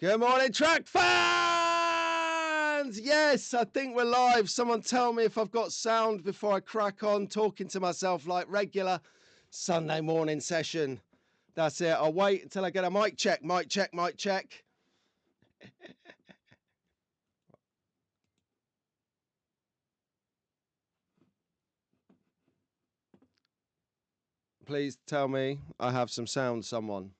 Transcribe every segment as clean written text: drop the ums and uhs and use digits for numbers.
Good morning, track fans! Yes, I think we're live. Someone tell me if I've got sound before I crack on talking to myself like regular Sunday morning session. That's it. I'll wait until I get a mic check, mic check, mic check. Please tell me I have some sound, someone.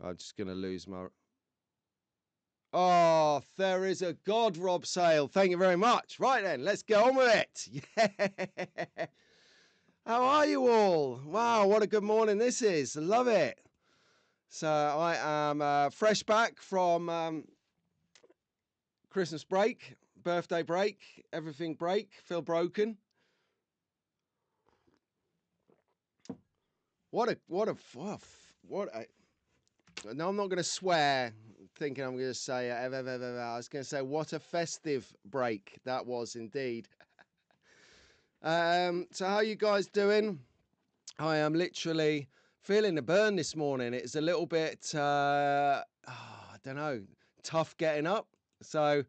I'm just going to lose my... Oh, there is a God, Rob Sale. Thank you very much. Right then, let's get on with it. Yeah. How are you all? Wow, what a good morning this is. I love it. So I am fresh back from Christmas break, birthday break, everything break, feel broken. What a, no, I'm not going to swear thinking I'm going to say, I was going to say, what a festive break that was indeed. So how you guys doing? I am literally feeling the burn this morning. It's a little bit, I don't know, tough getting up. So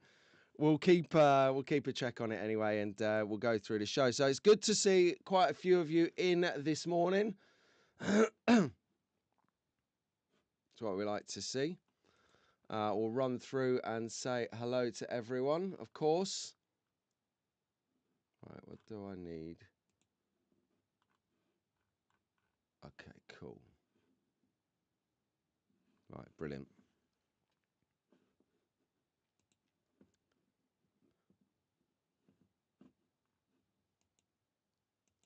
we'll keep a check on it anyway, and we'll go through the show. So it's good to see quite a few of you in this morning. That's what we like to see. We'll run through and say hello to everyone, of course. Right, what do I need? Okay, cool. Right, brilliant.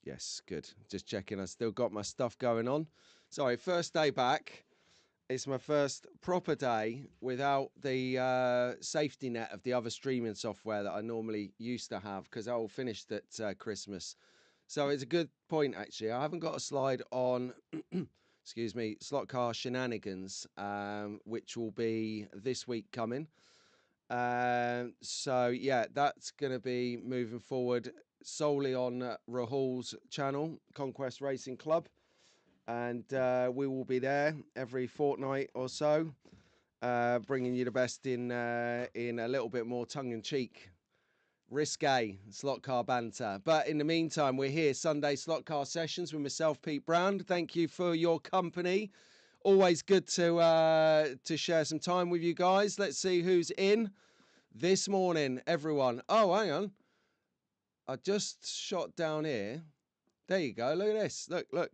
Yes, good. Just checking. I still got my stuff going on. Sorry, first day back. It's my first proper day without the safety net of the other streaming software that I normally used to have, because I all finished at Christmas. So it's a good point, actually. I haven't got a slide on, excuse me, Slot Car Shenanigans, which will be this week coming. So, yeah, that's going to be moving forward solely on Rahul's channel, Conquest Racing Club. And we will be there every fortnight or so, bringing you the best in a little bit more tongue-in-cheek, risque slot car banter. But in the meantime, we're here, Sunday slot car sessions with myself, Pete Brown. Thank you for your company. Always good to share some time with you guys. Let's see who's in this morning, everyone. Oh, hang on. I just shot down here. There you go. Look at this. Look.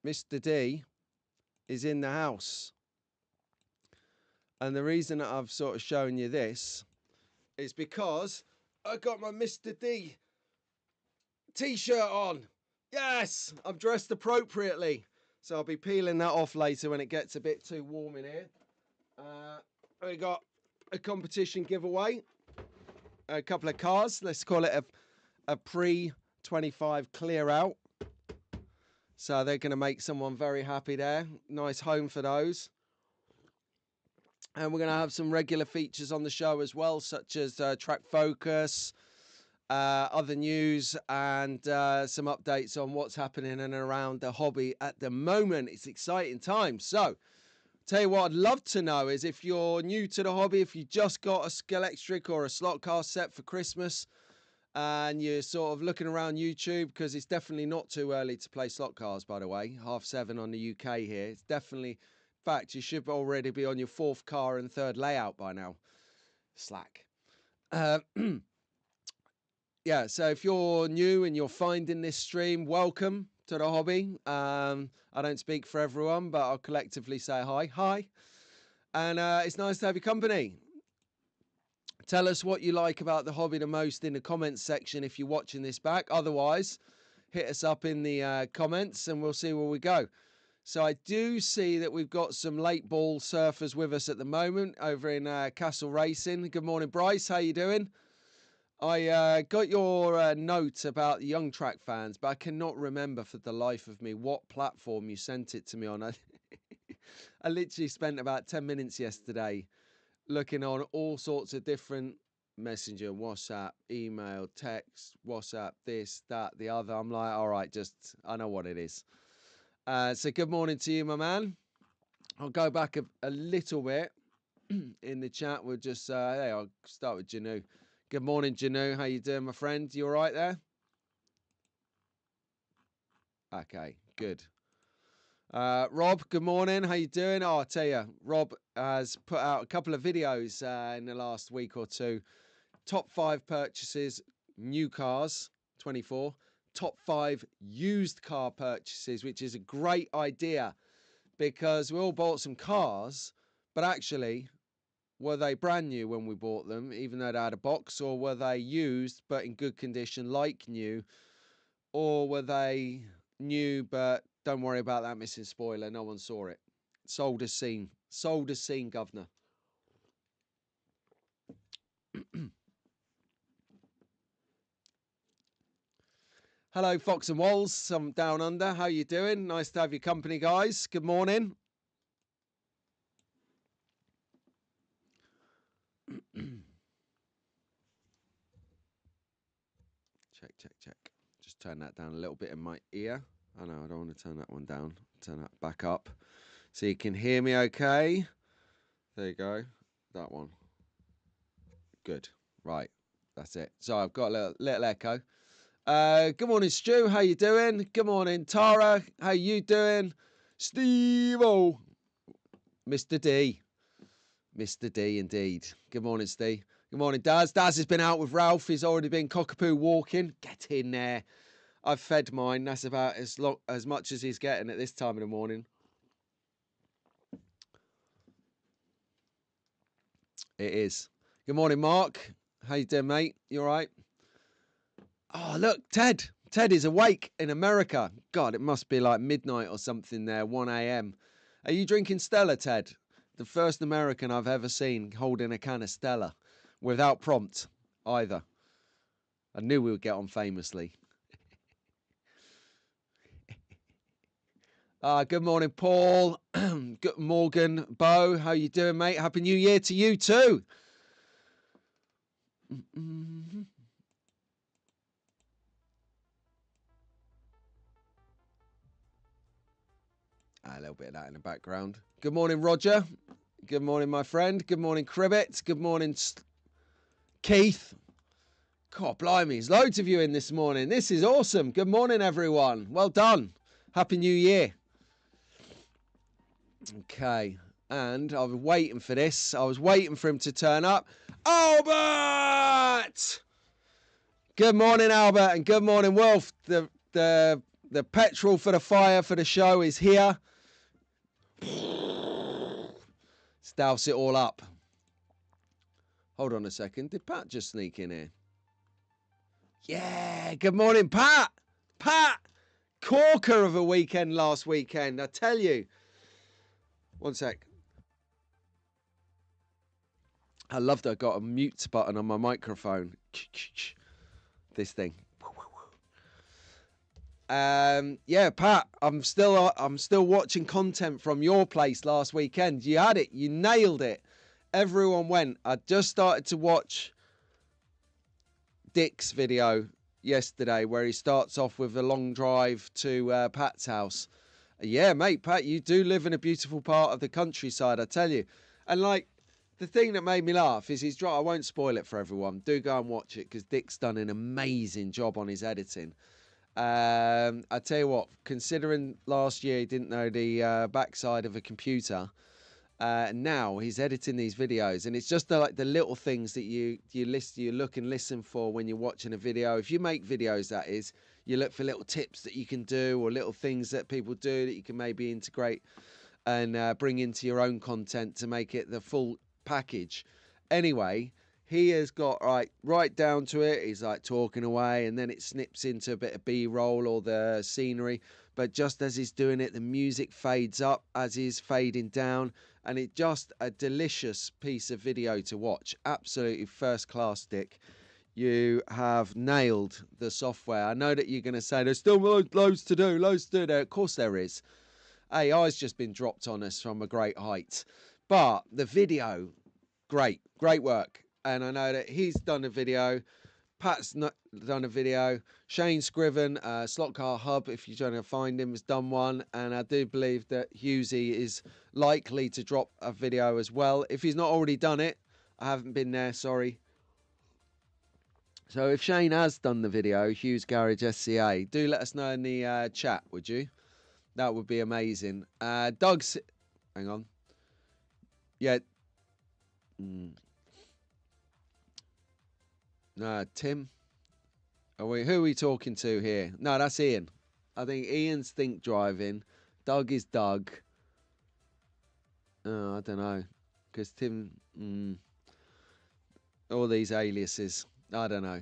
Mr. D is in the house. And the reason that I've sort of shown you this is because I got my Mr. D t-shirt on. Yes, I'm dressed appropriately. So I'll be peeling that off later when it gets a bit too warm in here. We got a competition giveaway. A couple of cars. Let's call it a pre-25 clear out. So they're going to make someone very happy there. Nice home for those. And we're going to have some regular features on the show as well, such as track focus, other news, and some updates on what's happening in and around the hobby at the moment. It's exciting times. So, tell you what I'd love to know is if you're new to the hobby, if you just got a Scalextric or a slot car set for Christmas, and you're sort of looking around YouTube, because it's definitely not too early to play slot cars, by the way. 7:30 on the UK here. It's definitely, in fact, you should already be on your fourth car and third layout by now. Slack. Yeah, so if you're new and you're finding this stream, welcome to the hobby. I don't speak for everyone, but I'll collectively say hi. Hi. And it's nice to have your company. Tell us what you like about the hobby the most in the comments section if you're watching this back. Otherwise, hit us up in the comments and we'll see where we go. So I do see that we've got some late ball surfers with us at the moment over in Castle Racing. Good morning, Bryce. How you doing? I got your note about the Young Track fans, but I cannot remember for the life of me what platform you sent it to me on. I literally spent about 10 minutes yesterday looking on all sorts of different Messenger, WhatsApp, email, text, WhatsApp, this, that, the other. I'm like, all right, I know what it is. So good morning to you, my man. I'll go back a little bit in the chat. We'll just, hey, I'll start with Janu. Good morning, Janu. How you doing, my friend? You all right there? Okay, good. Rob, good morning. How you doing? Oh, I'll tell you, Rob has put out a couple of videos in the last week or two. Top 5 purchases, new cars, 24. Top 5 used car purchases, which is a great idea because we all bought some cars, but actually, were they brand new when we bought them, even though they had a box, or were they used but in good condition like new, or were they new but don't worry about that missing spoiler, no one saw it. Sold as seen, governor. Hello, Fox and Walls. I'm down under. How you doing? Nice to have your company, guys. Good morning. Check. Just turn that down a little bit in my ear. Oh no, I don't want to turn that one down. Turn that back up so you can hear me okay. There you go. That one. Good. Right. That's it. So I've got a little echo. Good morning, Stu. How you doing? Good morning, Tara. How you doing? Steve-O. Mr. D. Mr. D, indeed. Good morning, Steve. Good morning, Daz. Daz has been out with Ralph. He's already been cockapoo walking. Get in there. I've fed mine. That's about as much as he's getting at this time of the morning. It is. Good morning, Mark. How you doing, mate? You all right? Oh, look, Ted. Ted is awake in America. God, it must be like midnight or something there, 1 a.m. Are you drinking Stella, Ted? The first American I've ever seen holding a can of Stella without prompt either. I knew we would get on famously. Good morning, Paul. Good Morgan, Bo. How you doing, mate? Happy New Year to you too. A little bit of that in the background. Good morning, Roger. Good morning, my friend. Good morning, Cribbit. Good morning, Keith. God, blimey, there's loads of you in this morning. This is awesome. Good morning, everyone. Well done. Happy New Year. Okay, and I was waiting for this. I was waiting for him to turn up. Albert! Good morning, Albert, and good morning, Wolf. The petrol for the fire for the show is here. Let's douse it all up. Hold on a second. Did Pat just sneak in here? Yeah. Good morning, Pat. Pat. Corker of a weekend last weekend, I tell you. One sec. I love that I got a mute button on my microphone. This thing. Yeah, Pat, I'm still watching content from your place last weekend. You had it. You nailed it. Everyone went. I just started to watch Dick's video yesterday where he starts off with a long drive to Pat's house. Yeah, mate, Pat, you do live in a beautiful part of the countryside, I tell you. And like, the thing that made me laugh is his drive. I won't spoil it for everyone. Do go and watch it because Dick's done an amazing job on his editing. I tell you what, considering last year he didn't know the backside of a computer, now he's editing these videos, and it's just like the little things that you look and listen for when you're watching a video. If you make videos, that is, you look for little tips that you can do or little things that people do that you can maybe integrate and bring into your own content to make it the full package. Anyway, he has got right down to it. He's like talking away, and then it snips into a bit of B-roll or the scenery. But just as he's doing it, the music fades up as he's fading down, and it's just a delicious piece of video to watch. Absolutely first class, Dick. You have nailed the software. I know that you're going to say there's still loads to do, there. Of course there is. AI's just been dropped on us from a great height. But the video, great work. and I know that he's done a video. Pat's not done a video. Shane Scriven, Slot Car Hub, if you're trying to find him, has done one. And I do believe that Hughesy is likely to drop a video as well. If he's not already done it, I haven't been there, sorry. So if Shane has done the video, Hughes Garage SCA, do let us know in the chat, would you? That would be amazing. Doug's... Hang on. Yeah. No, Tim. Who are we talking to here? No, that's Ian. I think Ian's think driving. Doug is Doug. Oh, I don't know. Because Tim... all these aliases. I don't know.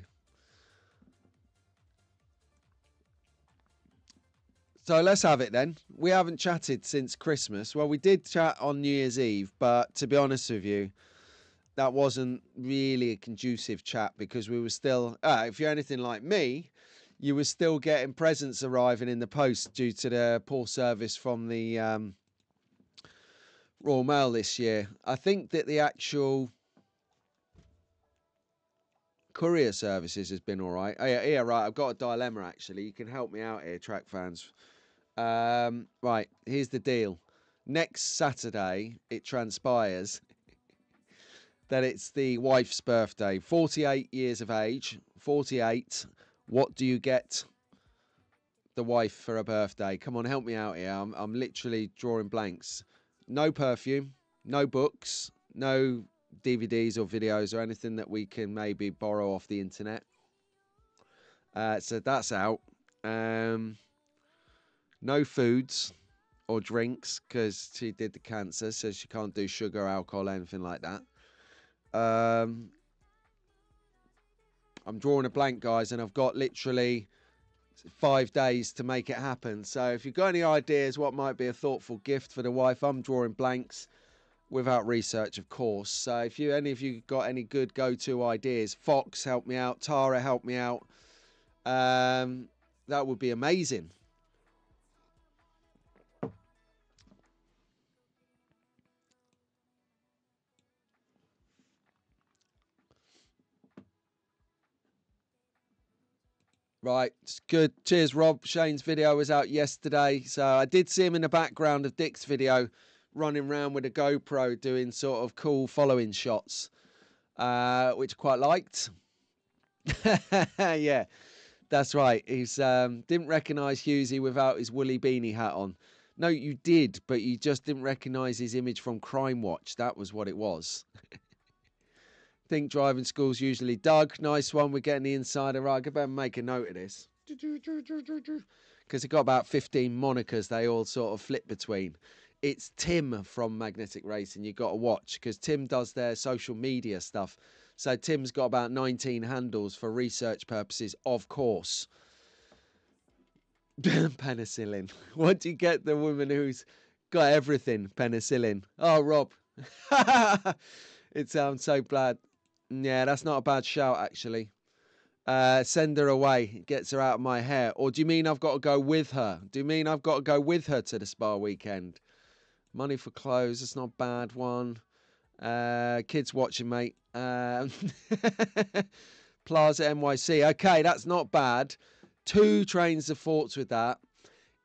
So let's have it then. We haven't chatted since Christmas. Well, we did chat on New Year's Eve, but to be honest with you, that wasn't really a conducive chat because we were still, if you're anything like me, you were still getting presents arriving in the post due to the poor service from the Royal Mail this year. I think that the actual courier services has been all right. Oh, yeah, right. I've got a dilemma, actually. You can help me out here, track fans. Right, here's the deal. Next Saturday, it transpires that it's the wife's birthday. 48 years of age. 48. What do you get the wife for a birthday? Come on, help me out here. I'm literally drawing blanks. No perfume, no books, no DVDs or videos or anything that we can maybe borrow off the internet. So that's out. No foods or drinks because she did the cancer, so she can't do sugar, alcohol, anything like that. I'm drawing a blank, guys, and I've got literally 5 days to make it happen. So if you've got any ideas what might be a thoughtful gift for the wife, I'm drawing blanks without research, of course. So if any of you got any good go-to ideas, Fox, help me out. Tara, help me out. That would be amazing. Right, it's good. Cheers, Rob. Shane's video was out yesterday. So I did see him in the background of Dick's video, running around with a GoPro doing sort of cool following shots, which I quite liked. Yeah, that's right. He's didn't recognise Hughesy without his woolly beanie hat on. No, you did, but you just didn't recognise his image from Crime Watch. That was what it was. Think driving school's usually Doug. Nice one. We're getting the insider right. I better make a note of this. Because they've got about 15 monikers they all sort of flip between. It's Tim from Magnetic Racing you've got to watch because Tim does their social media stuff. So Tim's got about 19 handles for research purposes, of course. Penicillin. What do you get the woman who's got everything? Penicillin. Oh, Rob. It sounds so bad. Yeah, that's not a bad shout, actually. Send her away. It gets her out of my hair. Or do you mean I've got to go with her? Do you mean I've got to go with her to the spa weekend? Money for clothes. That's not a bad one. Kids watching, mate. Plaza NYC. Okay, that's not bad. 2 trains of thoughts with that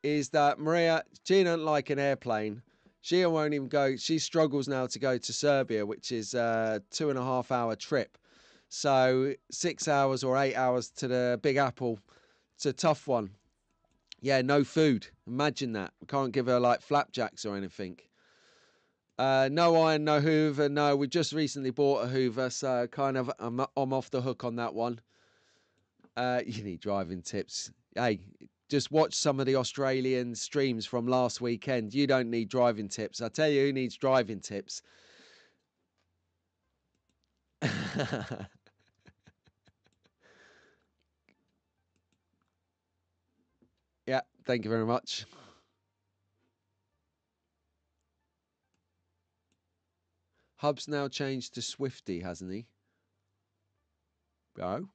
is that Maria, she don't like an airplane. She won't even go. She struggles now to go to Serbia, which is a 2.5 hour trip. So 6 hours or 8 hours to the Big Apple. It's a tough one. Yeah, no food. Imagine that. We can't give her like flapjacks or anything. No iron, no Hoover. No, we just recently bought a Hoover, so kind of I'm off the hook on that one. You need driving tips. Hey, just watch some of the Australian streams from last weekend. You don't need driving tips. I tell you who needs driving tips. Yeah, thank you very much. Hub's now changed to Swifty, hasn't he? Oh,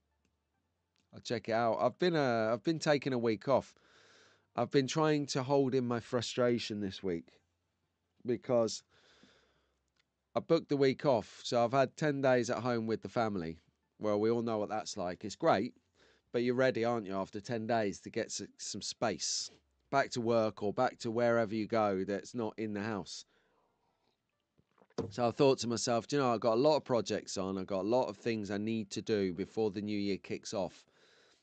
I'll check it out. I've been taking a week off. I've been trying to hold in my frustration this week because I booked the week off, so I've had 10 days at home with the family. Well, we all know what that's like. It's great, but you're ready, aren't you, after 10 days to get some space, back to work or back to wherever you go that's not in the house. So I thought to myself, you know, I've got a lot of projects on. I've got a lot of things I need to do before the new year kicks off,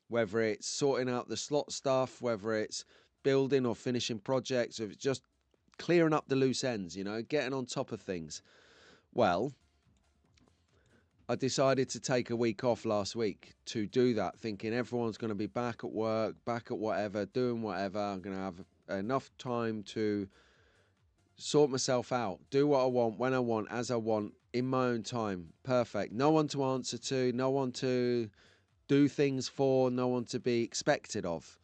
whether it's sorting out the slot stuff, whether it's building or finishing projects, or if it's just clearing up the loose ends, you know, getting on top of things. Well, I decided to take a week off last week to do that, thinking everyone's going to be back at work, back at whatever, doing whatever. I'm going to have enough time to sort myself out, do what I want, when I want, as I want, in my own time. Perfect. No one to answer to, no one to do things for, no one to be expected of.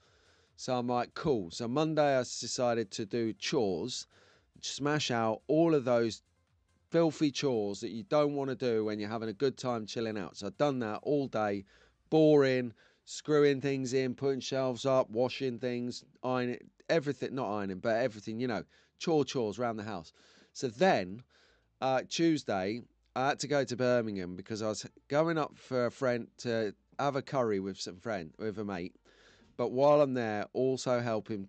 So I'm like, cool. So Monday I decided to do chores, smash out all of those filthy chores that you don't want to do when you're having a good time chilling out. So I've done that all day, boring, screwing things in, putting shelves up, washing things, ironing, everything, not ironing, but everything, you know, chores around the house. So then Tuesday, I had to go to Birmingham because I was going up for a friend to have a curry with a mate. But while I'm there, also helping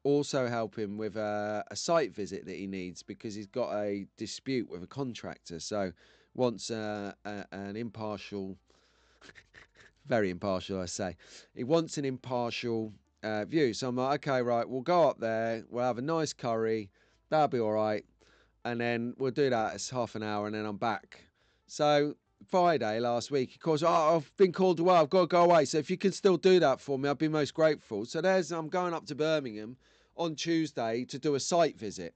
with a site visit that he needs because he's got a dispute with a contractor. So wants an impartial, very impartial, I say. He wants an impartial view. So I'm like, okay, right, we'll go up there. We'll have a nice curry. That'll be all right. And then we'll do that. It's half an hour and then I'm back. So Friday last week, of course, I've been called away. I've got to go away. So if you can still do that for me, I'd be most grateful. So I'm going up to Birmingham on Tuesday to do a site visit.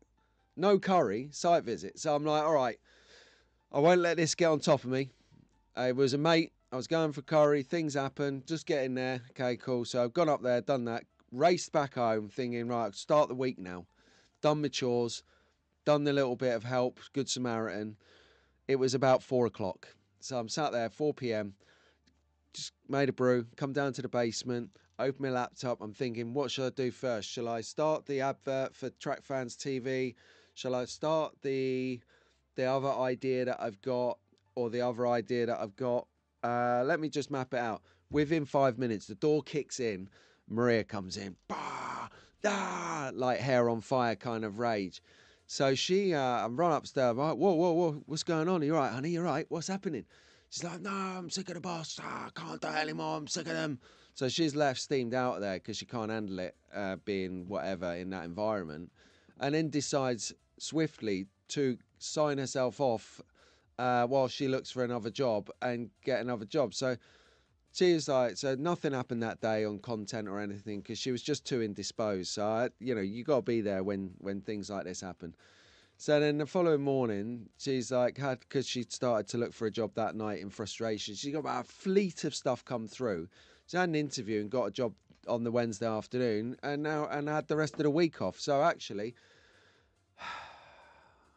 No curry, site visit. So I'm like, all right, I won't let this get on top of me. It was a mate. I was going for curry. Things happen. Just getting there. Okay, cool. So I've gone up there, done that, raced back home thinking, right, I'll start the week now. Done my chores, done the little bit of help, Good Samaritan. It was about 4 o'clock. So I'm sat there, 4 p.m., just made a brew, come down to the basement, open my laptop. I'm thinking, what should I do first? Shall I start the advert for Track Fans TV? Shall I start the other idea that I've got or the other idea that I've got? Let me just map it out. Within 5 minutes, the door kicks in. Maria comes in. Bah, ah, like hair on fire kind of rage. So she, I'm run upstairs. I'm like, whoa, what's going on? Are you all right, honey? You all right? What's happening? She's like, no, I'm sick of the boss. I can't do it anymore. I'm sick of them. So she's left steamed out there because she can't handle it being whatever in that environment. And then decides swiftly to sign herself off while she looks for another job and get another job. So she was like, so nothing happened that day on content or anything because she was just too indisposed. So, you got to be there when things like this happen. So then the following morning, she's like, because she started to look for a job that night in frustration, she got about a fleet of stuff come through. She had an interview and got a job on the Wednesday afternoon and had the rest of the week off. So actually,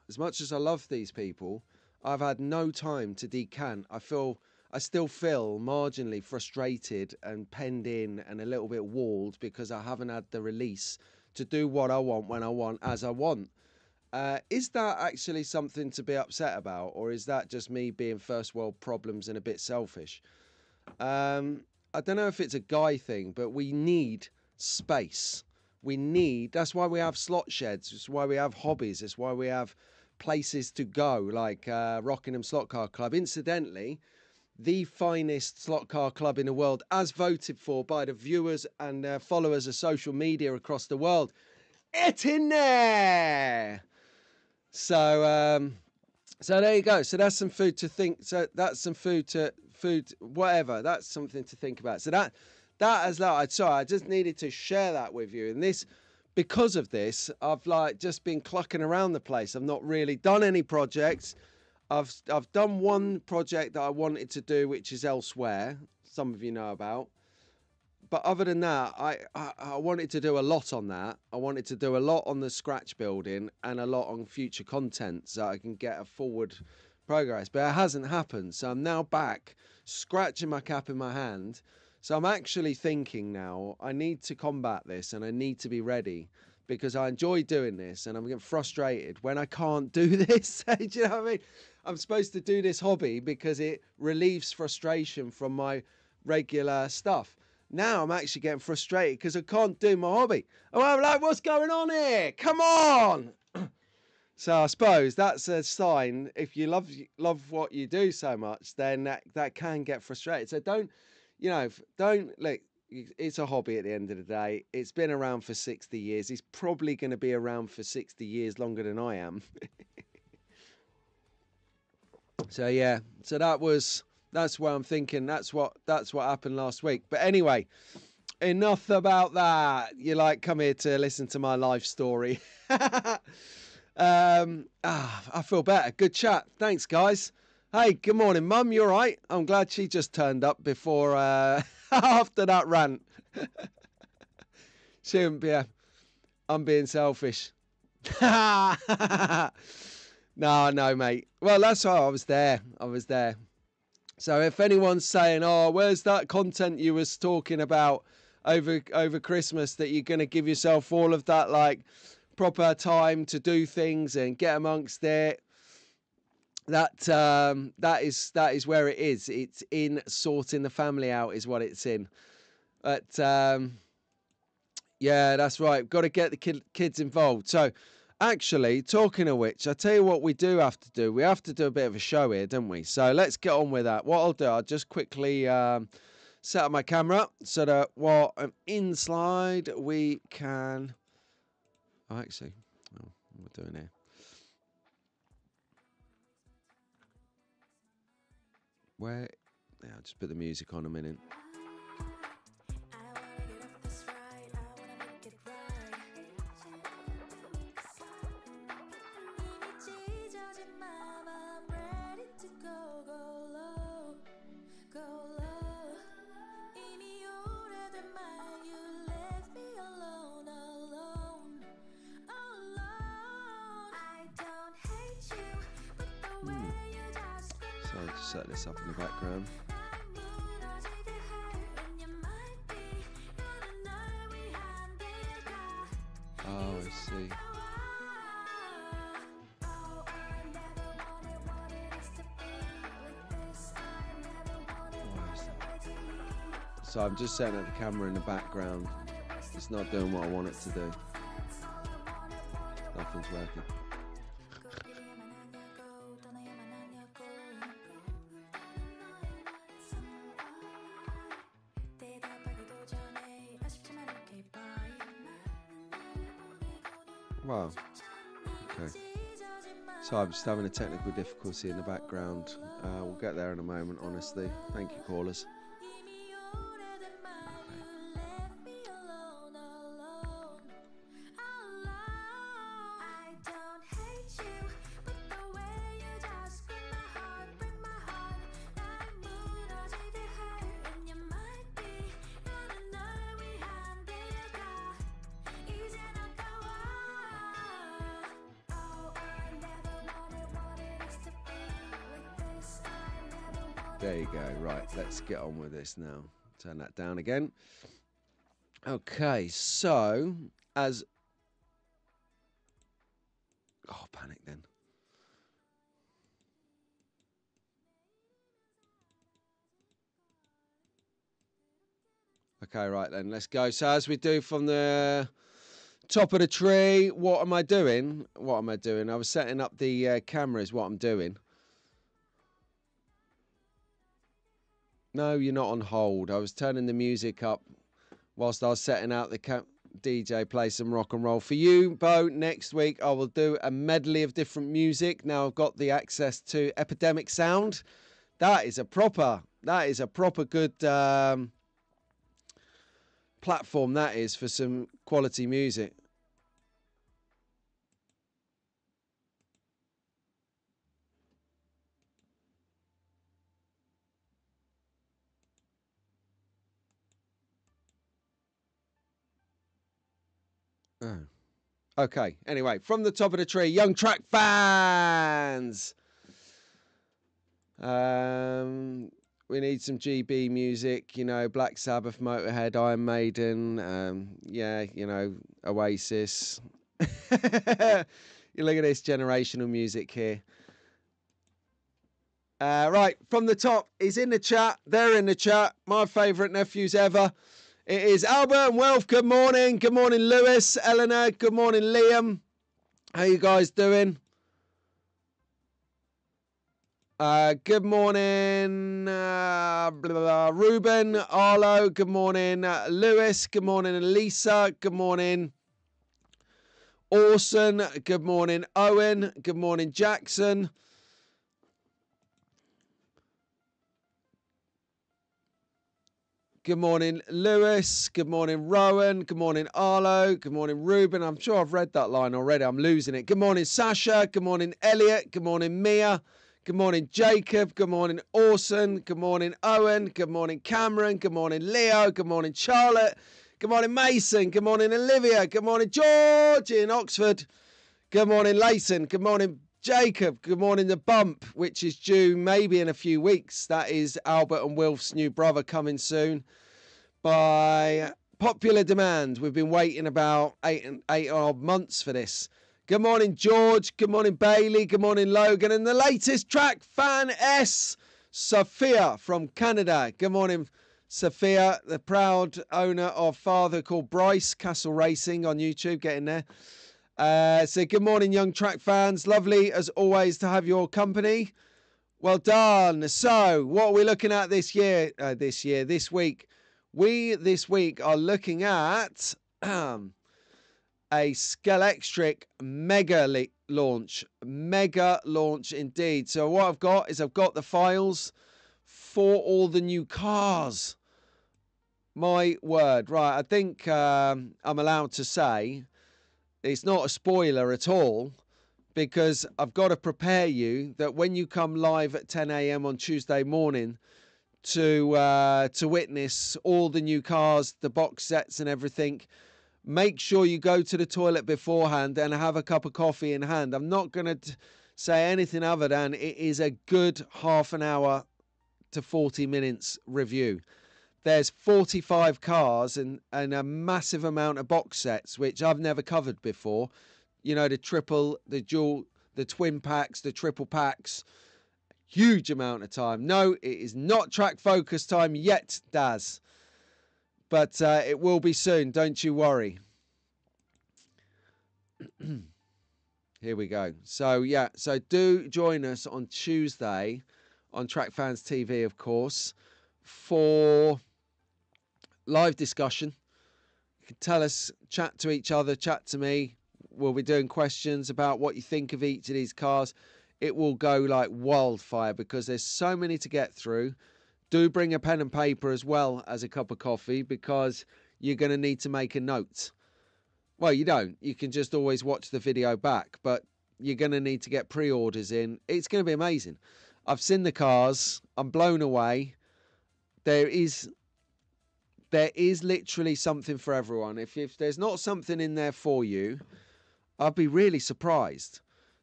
as much as I love these people, I've had no time to decant. I still feel marginally frustrated and penned in and a little bit walled because I haven't had the release to do what I want, when I want, as I want. Is that actually something to be upset about, or is that just me being first world problems and a bit selfish? I don't know if it's a guy thing, but we need space. That's why we have slot sheds. It's why we have hobbies. It's why we have places to go, like Rockingham Slot Car Club. Incidentally, the finest slot car club in the world, as voted for by the viewers and followers of social media across the world. It's in there. So there you go. So that's some food to think. So that's some whatever. That's something to think about. So that as that. Sorry, I just needed to share that with you. And because of this, I've just been clucking around the place. I've not really done any projects. I've done one project that I wanted to do, which is elsewhere. Some of you know about. But other than that, I wanted to do a lot on that. I wanted to do a lot on the scratch building and a lot on future content so I can get a forward progress. But it hasn't happened. So I'm now back, scratching my cap in my hand. So I'm actually thinking now, I need to combat this and I need to be ready because I enjoy doing this, and I'm getting frustrated when I can't do this. Do you know what I mean? I'm supposed to do this hobby because it relieves frustration from my regular stuff. Now I'm actually getting frustrated because I can't do my hobby. Oh, I'm like, what's going on here? Come on! So I suppose that's a sign. If you love what you do so much, then that can get frustrated. So don't look. It's a hobby at the end of the day. It's been around for 60 years. It's probably going to be around for 60 years longer than I am. So yeah. So that's what I'm thinking. That's what happened last week. But anyway, enough about that. You come here to listen to my life story. I feel better. Good chat. Thanks, guys. Hey, good morning, Mum. You all right? I'm glad she just turned up before after that rant. She wouldn't be. I'm being selfish. No, mate. Well, that's why I was there. So if anyone's saying, "Oh, where's that content you was talking about over Christmas that you're going to give yourself all of that proper time to do things and get amongst it," that is where it is. It's in sorting the family out is what it's in. But yeah, that's right. Got to get the kids involved. So actually, talking of which, I tell you what we do have to do. We have to do a bit of a show here, don't we? So let's get on with that. What I'll do, I'll just quickly set up my camera so that while I'm inside, we can... Oh, actually, what am I doing here? Where? Yeah, I'll just put the music on a minute. Sorry to set this up in the background. Oh, I see. So I'm just setting up the camera in the background. It's not doing what I want it to do. Nothing's working. Wow. Okay. So I'm just having a technical difficulty in the background. We'll get there in a moment, honestly. Thank you, callers. There you go. Right, let's get on with this now. Turn that down again. Okay, so as... Oh, panic then. Okay, right then, let's go. So as we do from the top of the tree, what am I doing? I was setting up the cameras, what I'm doing. No, you're not on hold. I was turning the music up whilst I was setting out the DJ play some rock and roll. For you, Bo, next week I will do a medley of different music. Now I've got the access to Epidemic Sound. That is a proper good platform, that is, for some quality music. Oh. Okay, anyway, from the top of the tree, Young Track fans. We need some GB music, you know, Black Sabbath, Motorhead, Iron Maiden, yeah, you know, Oasis. You look at this generational music here. Right, from the top, he's in the chat. They're in the chat. My favourite nephews ever. It is Albert and Wilf. Good morning. Good morning, Lewis, Eleanor. Good morning, Liam. How you guys doing? Good morning, Ruben, Arlo. Good morning, Lewis. Good morning, Lisa. Good morning, Orson. Good morning, Owen. Good morning, Jackson. Good morning, Lewis. Good morning, Rowan. Good morning, Arlo. Good morning, Ruben. I'm sure I've read that line already. I'm losing it. Good morning, Sasha. Good morning, Elliot. Good morning, Mia. Good morning, Jacob. Good morning, Orson. Good morning, Owen. Good morning, Cameron. Good morning, Leo. Good morning, Charlotte. Good morning, Mason. Good morning, Olivia. Good morning, George in Oxford. Good morning, Layton. Good morning, Jacob. Good morning, The Bump, which is due maybe in a few weeks. That is Albert and Wilf's new brother coming soon by popular demand. We've been waiting about eight odd months for this. Good morning, George. Good morning, Bailey. Good morning, Logan. And the latest track fan S, Sophia from Canada. Good morning, Sophia, the proud owner of father called Bryce Castle Racing on YouTube. Get in there. So good morning, young track fans. Lovely, as always, to have your company. Well done. So what are we looking at this week? We, this week, are looking at a Scalextric mega launch. Mega launch indeed. So what I've got is I've got the files for all the new cars. My word. Right, I think I'm allowed to say it's not a spoiler at all, because I've got to prepare you that when you come live at 10 a.m. on Tuesday morning to witness all the new cars, the box sets and everything, make sure you go to the toilet beforehand and have a cup of coffee in hand. I'm not going to say anything other than it is a good half an hour to 40 minutes review. There's 45 cars and a massive amount of box sets, which I've never covered before. You know, the triple, the dual, the twin packs, the triple packs. Huge amount of time. No, it is not track focus time yet, Daz. But it will be soon, don't you worry. Here we go. So, yeah, so do join us on Tuesday on Track Fans TV, of course, for live discussion. You can tell us, chat to each other, chat to me. We'll be doing questions about what you think of each of these cars. It will go like wildfire because there's so many to get through. Do bring a pen and paper as well as a cup of coffee, because you're going to need to make a note. Well, you don't. You can just always watch the video back, but you're going to need to get pre-orders in. It's going to be amazing. I've seen the cars. I'm blown away. There is literally something for everyone. If there's not something in there for you, I'd be really surprised.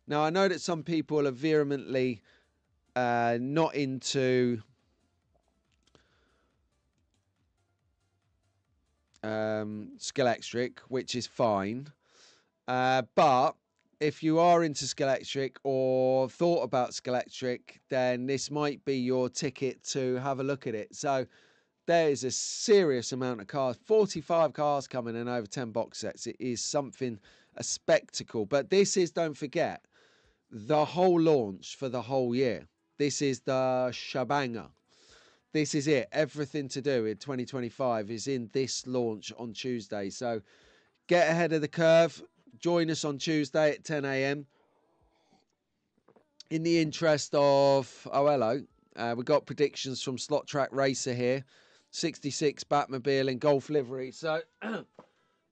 Now, I know that some people are vehemently not into Scalextric, which is fine. But if you are into Scalextric or thought about Scalextric, then this might be your ticket to have a look at it. So there is a serious amount of cars, 45 cars coming in, over 10 box sets. It is something, a spectacle. But this is, don't forget, the whole launch for the whole year. This is the shabanger. This is it. Everything to do in 2025 is in this launch on Tuesday. So get ahead of the curve. Join us on Tuesday at 10 a.m. In the interest of, oh, hello. We've got predictions from Slot Track Racer here. 66 Batmobile in golf livery. So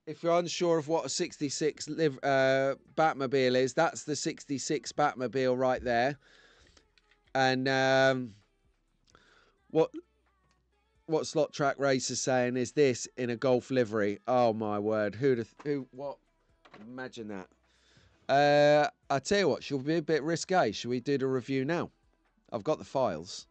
if you're unsure of what a 66 Batmobile is, that's the 66 Batmobile right there. And what Slot Track Racer's saying is this in a golf livery. Oh my word! What? Imagine that. I tell you what, she'll be a bit risque. Shall we do the review now? I've got the files.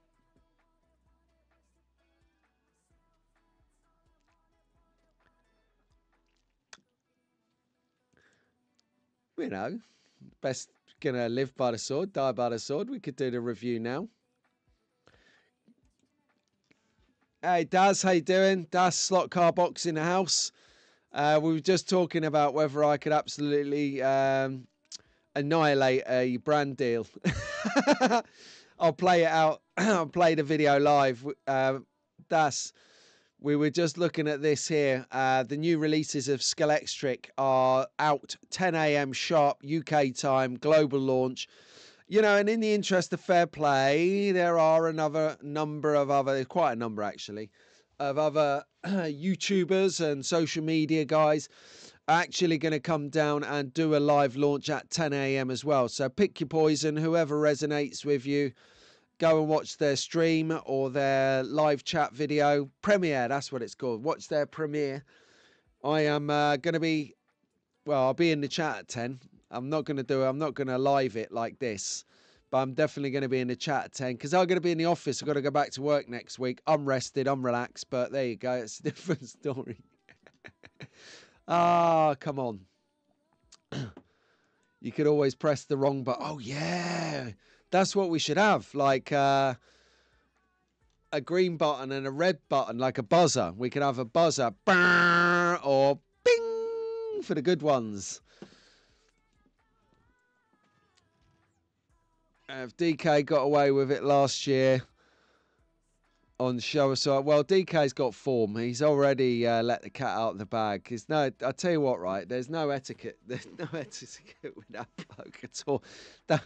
you know, best gonna live by the sword, die by the sword. We could do the review now. Hey Daz, how you doing? Daz, slot car box in the house. We were just talking about whether I could absolutely annihilate a brand deal. I'll play it out. I'll play the video live. Daz, we were just looking at this here. The new releases of Scalextric are out 10 a.m. sharp UK time, global launch. You know, and in the interest of fair play, there are another number of other, quite a number actually, of other YouTubers and social media guys actually going to come down and do a live launch at 10 a.m. as well. So pick your poison, whoever resonates with you. Go and watch their stream or their live chat video. Premiere, that's what it's called. Watch their premiere. I am going to be, well, I'll be in the chat at 10. I'm not going to live it like this, but I'm definitely going to be in the chat at 10 because I'm going to be in the office. I've got to go back to work next week. I'm rested, I'm relaxed, but there you go. It's a different story. Ah, come on. You could always press the wrong button. Oh, yeah. That's what we should have. Like a green button and a red button, like a buzzer. We could have a buzzer or bing for the good ones. If DK got away with it last year on show aside, well, DK's got form. He's already let the cat out of the bag. I tell you what, right? There's no etiquette. There's no etiquette with that bloke at all. That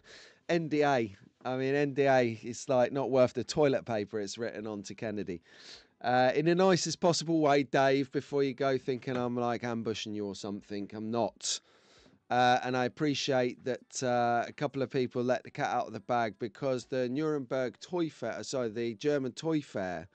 NDA. I mean, NDA is like not worth the toilet paper it's written on to Kennedy. In the nicest possible way, Dave. Before you go thinking I'm like ambushing you or something, I'm not. And I appreciate that a couple of people let the cat out of the bag because the Nuremberg Toy Fair, the German Toy Fair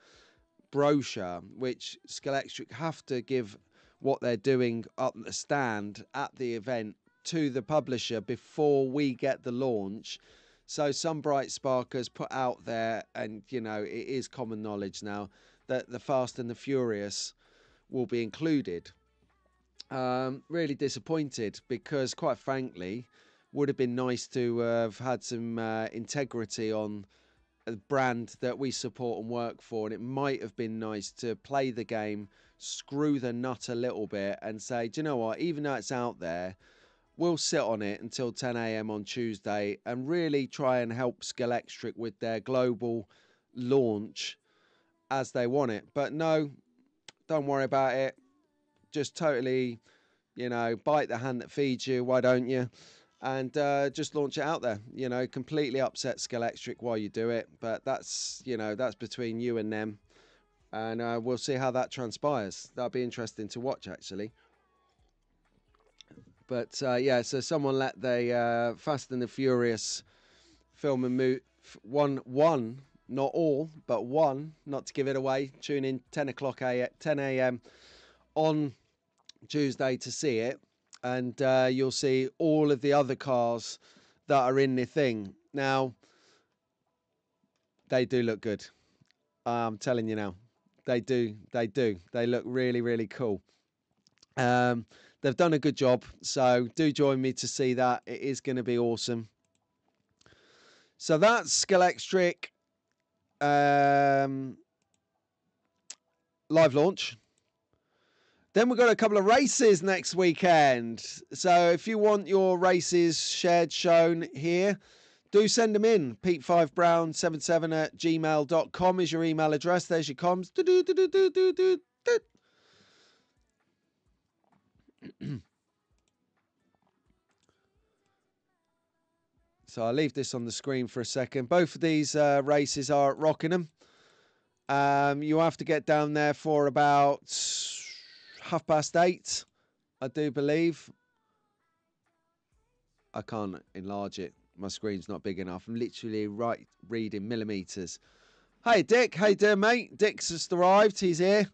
brochure, which Scalextric have to give what they're doing up the stand at the event to the publisher before we get the launch. So some bright sparkers put out there, and you know, it is common knowledge now that the Fast and the Furious will be included. Really disappointed because, quite frankly, would have been nice to have had some integrity on a brand that we support and work for, and it might have been nice to play the game, screw the nut a little bit, and say, do you know what? Even though it's out there, we'll sit on it until 10 a.m. on Tuesday and really try and help Scalextric with their global launch as they want it. But no, don't worry about it. Just totally, you know, bite the hand that feeds you. Why don't you? And just launch it out there. You know, completely upset Scalextric while you do it. But that's, you know, that's between you and them. And we'll see how that transpires. That'll be interesting to watch, actually. But yeah, so someone let the Fast and the Furious film and move one, not all, but one, not to give it away. Tune in 10 a.m. on Tuesday to see it, and you'll see all of the other cars that are in the thing. Now, they do look good. I'm telling you now, they do. They look really, really cool. They've done a good job, so do join me to see that. It is going to be awesome. So that's Scalextric live launch. Then we've got a couple of races next weekend. So if you want your races shared, shown here, do send them in. pete5brown77@gmail.com is your email address. There's your comms. So I'll leave this on the screen for a second. Both of these races are at Rockingham. You have to get down there for about 8:30, I do believe. I can't enlarge it. My screen's not big enough. I'm literally reading millimeters. Hey, Dick. How you doing, mate? Dick's just arrived. He's here.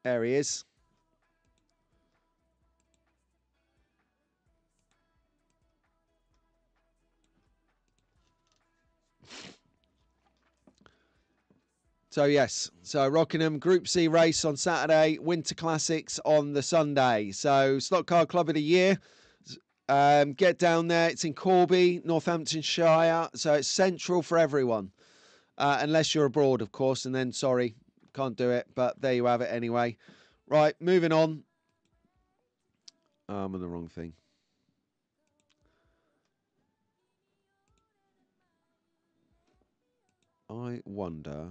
There he is. So yes, so Rockingham Group C race on Saturday, Winter Classics on the Sunday. So Slot Car Club of the Year, get down there. It's in Corby, Northamptonshire, so it's central for everyone, unless you're abroad, of course, and then sorry, can't do it. But there you have it anyway. Right, moving on. I'm on the wrong thing. I wonder.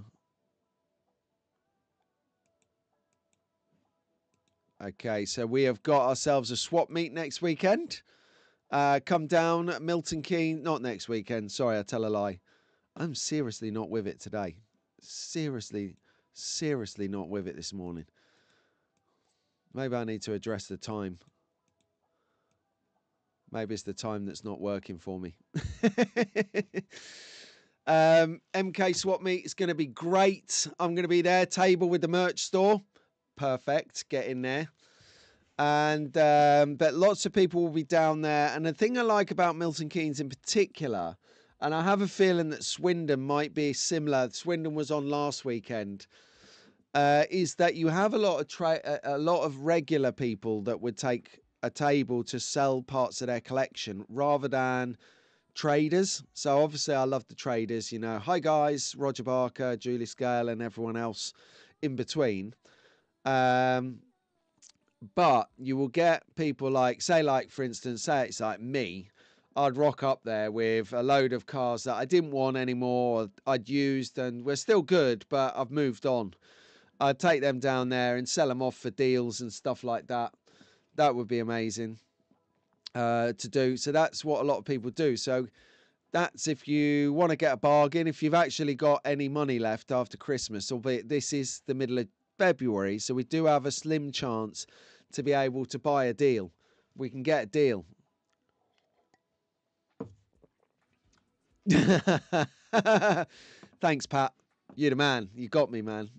Okay, so we have got ourselves a swap meet next weekend. Come down, Milton Keynes. Not next weekend. Sorry, I tell a lie. I'm seriously not with it today. Seriously not with it this morning. Maybe I need to address the time. Maybe it's the time that's not working for me. MK swap meet is going to be great. I'm going to be there. Table with the merch store. Perfect. Get in there. And but lots of people will be down there. And the thing I like about Milton Keynes in particular, and I have a feeling that Swindon might be similar. Swindon was on last weekend. Is that you have a lot of regular people that would take a table to sell parts of their collection rather than traders. So obviously I love the traders, you know. Hi guys, Roger Barker, Julie Scale and everyone else in between. But you will get people like, say like for instance, say it's like me. I'd rock up there with a load of cars that I didn't want anymore, I'd used and we're still good, but I've moved on. I'd take them down there and sell them off for deals and stuff like that. That would be amazing to do. So that's what a lot of people do. So that's if you want to get a bargain, if you've actually got any money left after Christmas, albeit this is the middle of February, so we do have a slim chance to be able to buy a deal. We can get a deal. Thanks, Pat. You're the man. You got me, man.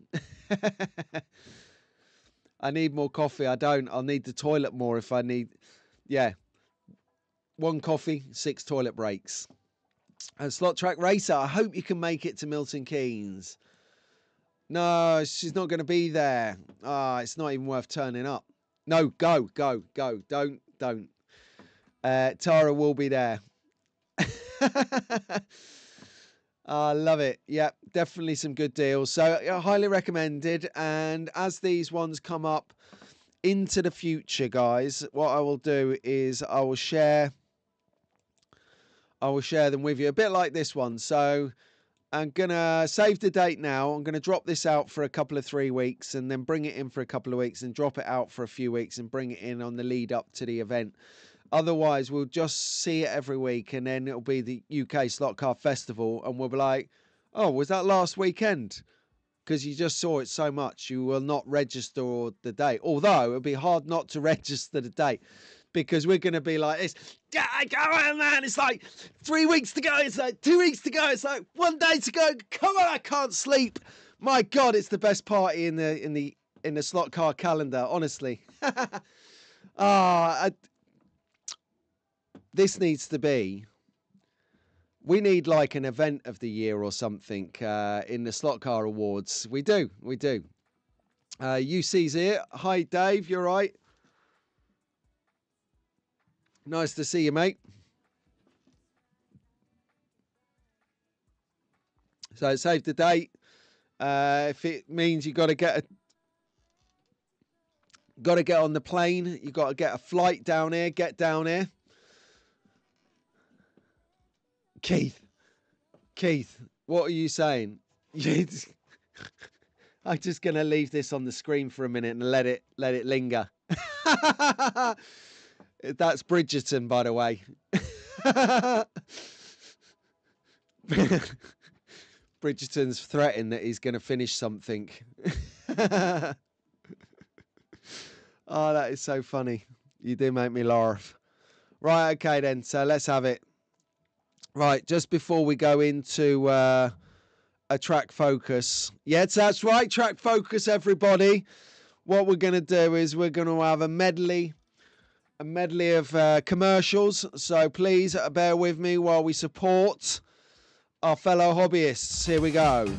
I need more coffee. I don't. I'll need the toilet more if I need. Yeah. 1 coffee, 6 toilet breaks. And Slot Track Racer, I hope you can make it to Milton Keynes. No, she's not going to be there. It's not even worth turning up. No, go. Don't. Tara will be there. I love it. Yeah, definitely some good deals. So highly recommended. And as these ones come up into the future, guys, what I will do is I will share them with you. A bit like this one. So I'm going to save the date now. I'm going to drop this out for a couple of 3 weeks and then bring it in for a couple of weeks and drop it out for a few weeks and bring it in on the lead up to the event. Otherwise, we'll just see it every week and then it'll be the UK Slot Car Festival and we'll be like, oh, was that last weekend? Because you just saw it so much, you will not register the date. Although it'll be hard not to register the date because we're going to be like this. Yeah, come on, man. It's like 3 weeks to go. It's like 2 weeks to go. It's like 1 day to go. Come on, I can't sleep. My God, it's the best party in the slot car calendar, honestly. This needs to be, we need like an event of the year or something in the Slot Car Awards. We do. UC's here. Hi, Dave. You're right. Nice to see you, mate. So save the date. If it means you got to get on the plane, you got to get a flight down here. Get down here. Keith, what are you saying? I'm just going to leave this on the screen for a minute and let it linger. That's Bridgerton, by the way. Bridgerton's threatened that he's going to finish something. Oh, that is so funny. You do make me laugh. Right, okay then. So let's have it. Right, just before we go into a track focus. Yes, that's right, track focus, everybody. What we're going to do is we're going to have a medley of commercials. So please bear with me while we support our fellow hobbyists. Here we go.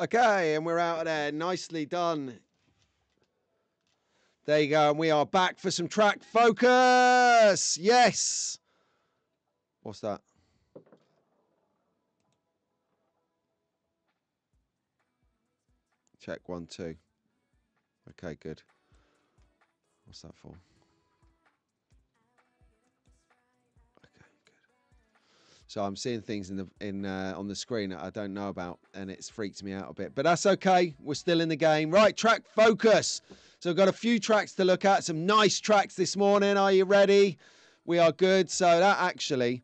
Okay, and we're out of there. Nicely done. There you go. And we are back for some track focus. Yes. What's that? Check 1, 2. Okay, good. What's that for? Okay, good. So I'm seeing things on the screen that I don't know about, and it's freaked me out a bit. But that's okay. We're still in the game. Right, track focus. So we've got a few tracks to look at. Some nice tracks this morning. Are you ready? We are good. So that actually,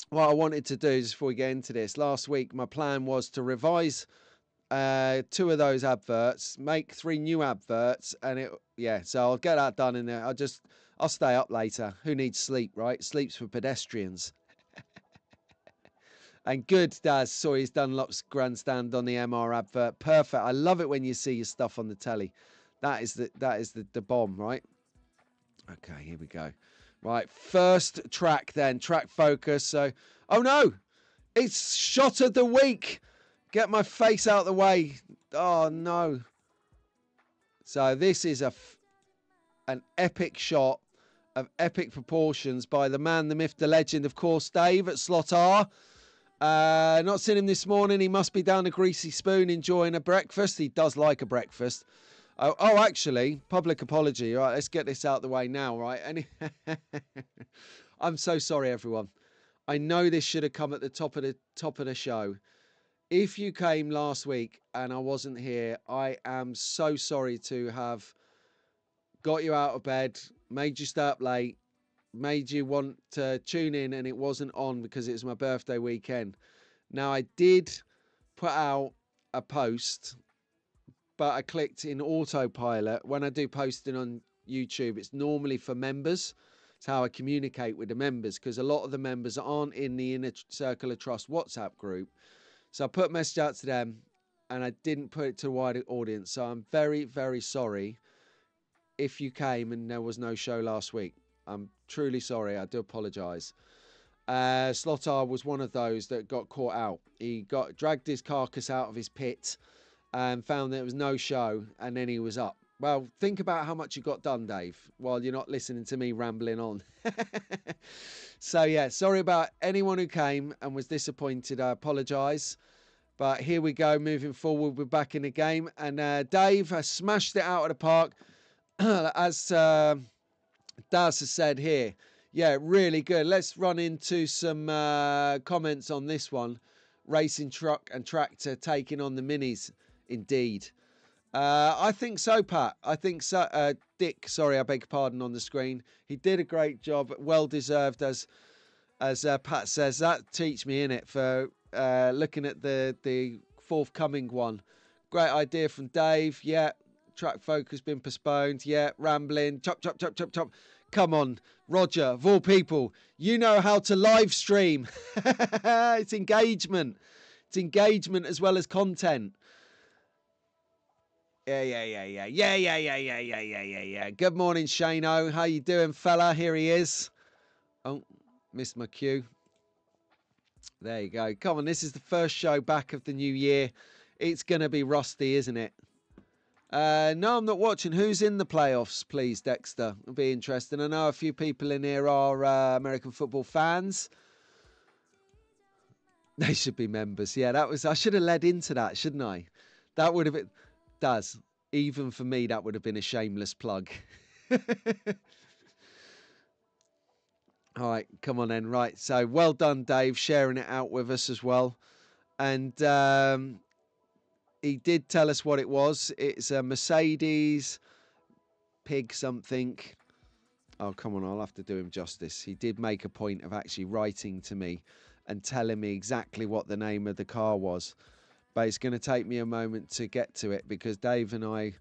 what I wanted to do is, before we get into this, last week my plan was to revise 2 of those adverts, make 3 new adverts, and so I'll get that done in there. I'll stay up later. Who needs sleep, right? Sleep's for pedestrians. And good, Daz. Saw he's done lots grandstand on the MR advert. Perfect. I love it when you see your stuff on the telly. That is the bomb, right? Okay, here we go. Right, first track then, track focus. So, oh no, it's shot of the week. Get my face out of the way. Oh no. So this is an epic shot of epic proportions by the man, the myth, the legend, of course, Dave at Slot R. Not seen him this morning. He must be down a Greasy Spoon enjoying a breakfast. He does like a breakfast. Oh, actually, public apology. All right, let's get this out of the way now, right? I'm so sorry, everyone. I know this should have come at the top of the show. If you came last week and I wasn't here, I am so sorry to have got you out of bed, made you stay up late, made you want to tune in, and it wasn't on because it was my birthday weekend. Now, I did put out a post, but I clicked in autopilot. When I do posting on YouTube, it's normally for members. It's how I communicate with the members, because a lot of the members aren't in the Inner Circle of Trust WhatsApp group. So I put a message out to them, and I didn't put it to a wider audience. So I'm very, very sorry if you came and there was no show last week. I'm truly sorry. I do apologise. Slotar was one of those that got caught out. He dragged his carcass out of his pit and found there was no show, and then he was up. Well, think about how much you got done, Dave, while you're not listening to me rambling on. So, yeah, sorry about anyone who came and was disappointed. I apologise. But here we go. Moving forward, we're back in the game. And Dave has smashed it out of the park. As Daz has said here. Yeah, really good. Let's run into some comments on this one. Racing truck and tractor taking on the minis. Indeed. I think so, Pat. I think so. Dick, sorry, I beg your pardon on the screen. He did a great job. Well deserved, as Pat says. That teach me in it for looking at the forthcoming one. Great idea from Dave. Yeah. Track focus been postponed. Yeah. Rambling. Chop, chop, chop, chop, chop. Come on, Roger, of all people, you know how to live stream. It's engagement. It's engagement as well as content. Yeah. Good morning, Shano. How you doing, fella? Here he is. Oh, missed my cue. There you go. Come on, this is the first show back of the new year. It's going to be rusty, isn't it? No, I'm not watching. Who's in the playoffs, please, Dexter? It'll be interesting. I know a few people in here are American football fans. They should be members. Yeah, I should have led into that, shouldn't I? That would have been, even for me, that would have been a shameless plug. All right, come on then. Right, so well done, Dave, sharing it out with us as well. And he did tell us what it was. It's a Mercedes pig something. Oh, come on, I'll have to do him justice. He did make a point of actually writing to me and telling me exactly what the name of the car was. But it's going to take me a moment to get to it because Dave and I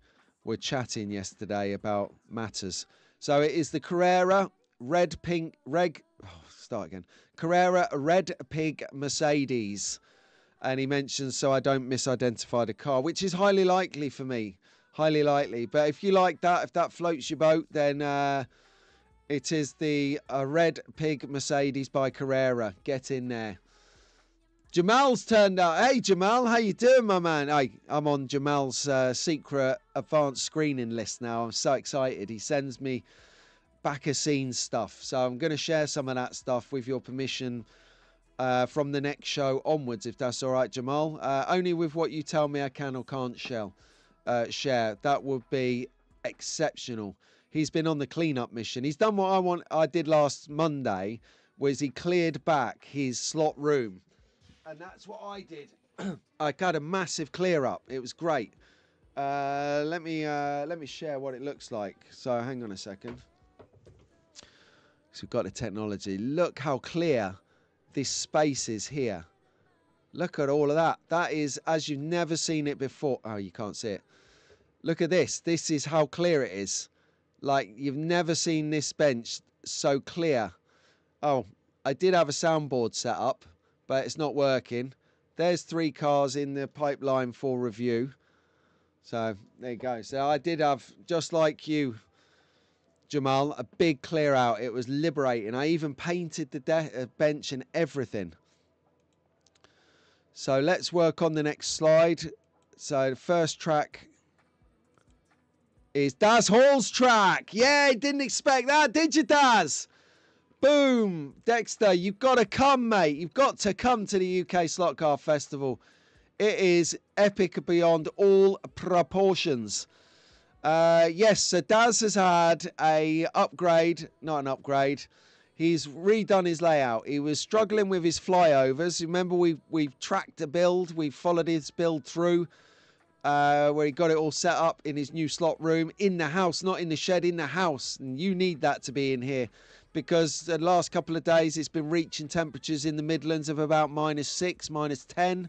were chatting yesterday about matters. So it is the Carrera Carrera Red Pig Mercedes. And he mentions, so I don't misidentify the car, which is highly likely for me. Highly likely. But if you like that, if that floats your boat, then it is the Red Pig Mercedes by Carrera. Get in there. Jamal's turned out. Hey, Jamal, how you doing, my man? I'm on Jamal's secret advanced screening list now. I'm so excited. He sends me back of scenes stuff. So I'm going to share some of that stuff with your permission from the next show onwards, if that's all right, Jamal. Only with what you tell me I can or can't share. That would be exceptional. He's been on the cleanup mission. He's done what I did last Monday, was he cleared back his slot room. And that's what I did. I got a massive clear up. It was great. Let me share what it looks like. So hang on a second. So we've got the technology. Look how clear this space is here. Look at all of that. That is as you've never seen it before. Oh, you can't see it. Look at this. This is how clear it is. Like you've never seen this bench so clear. Oh, I did have a soundboard set up, but it's not working. There's 3 cars in the pipeline for review. So there you go. So I did have, just like you, Jamal, a big clear out. It was liberating. I even painted the bench and everything. So let's work on the next slide. So the first track is Daz Hall's track. Yeah, didn't expect that, did you, Daz? Boom. Dexter, you've got to come, mate. You've got to come to the UK Slot Car Festival. It is epic beyond all proportions. Yes, so Daz has had a upgrade, not an upgrade. He's redone his layout. He was struggling with his flyovers. Remember, we've tracked the build. We've followed his build through where he got it all set up in his new slot room, in the house, not in the shed, in the house. And you need that to be in here, because the last couple of days it's been reaching temperatures in the Midlands of about -6, -10.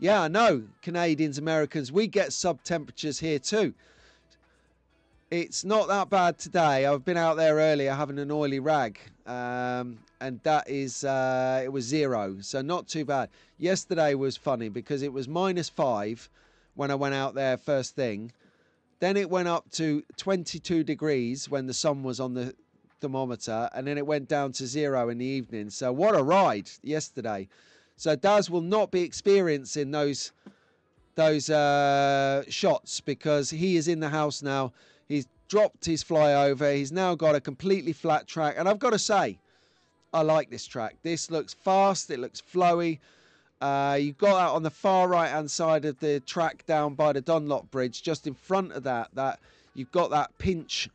Yeah, I know, Canadians, Americans, we get sub-temperatures here too. It's not that bad today. I've been out there earlier having an oily rag, and that is, it was 0, so not too bad. Yesterday was funny because it was -5 when I went out there first thing. Then it went up to 22 degrees when the sun was on the thermometer, and then it went down to 0 in the evening. So what a ride yesterday. So Daz will not be experiencing those shots because he is in the house now. He's dropped his flyover. He's now got a completely flat track, and I've got to say, I like this track. This looks fast. It looks flowy. You've got that on the far right hand side of the track down by the Dunlop Bridge. Just in front of that you've got that pinch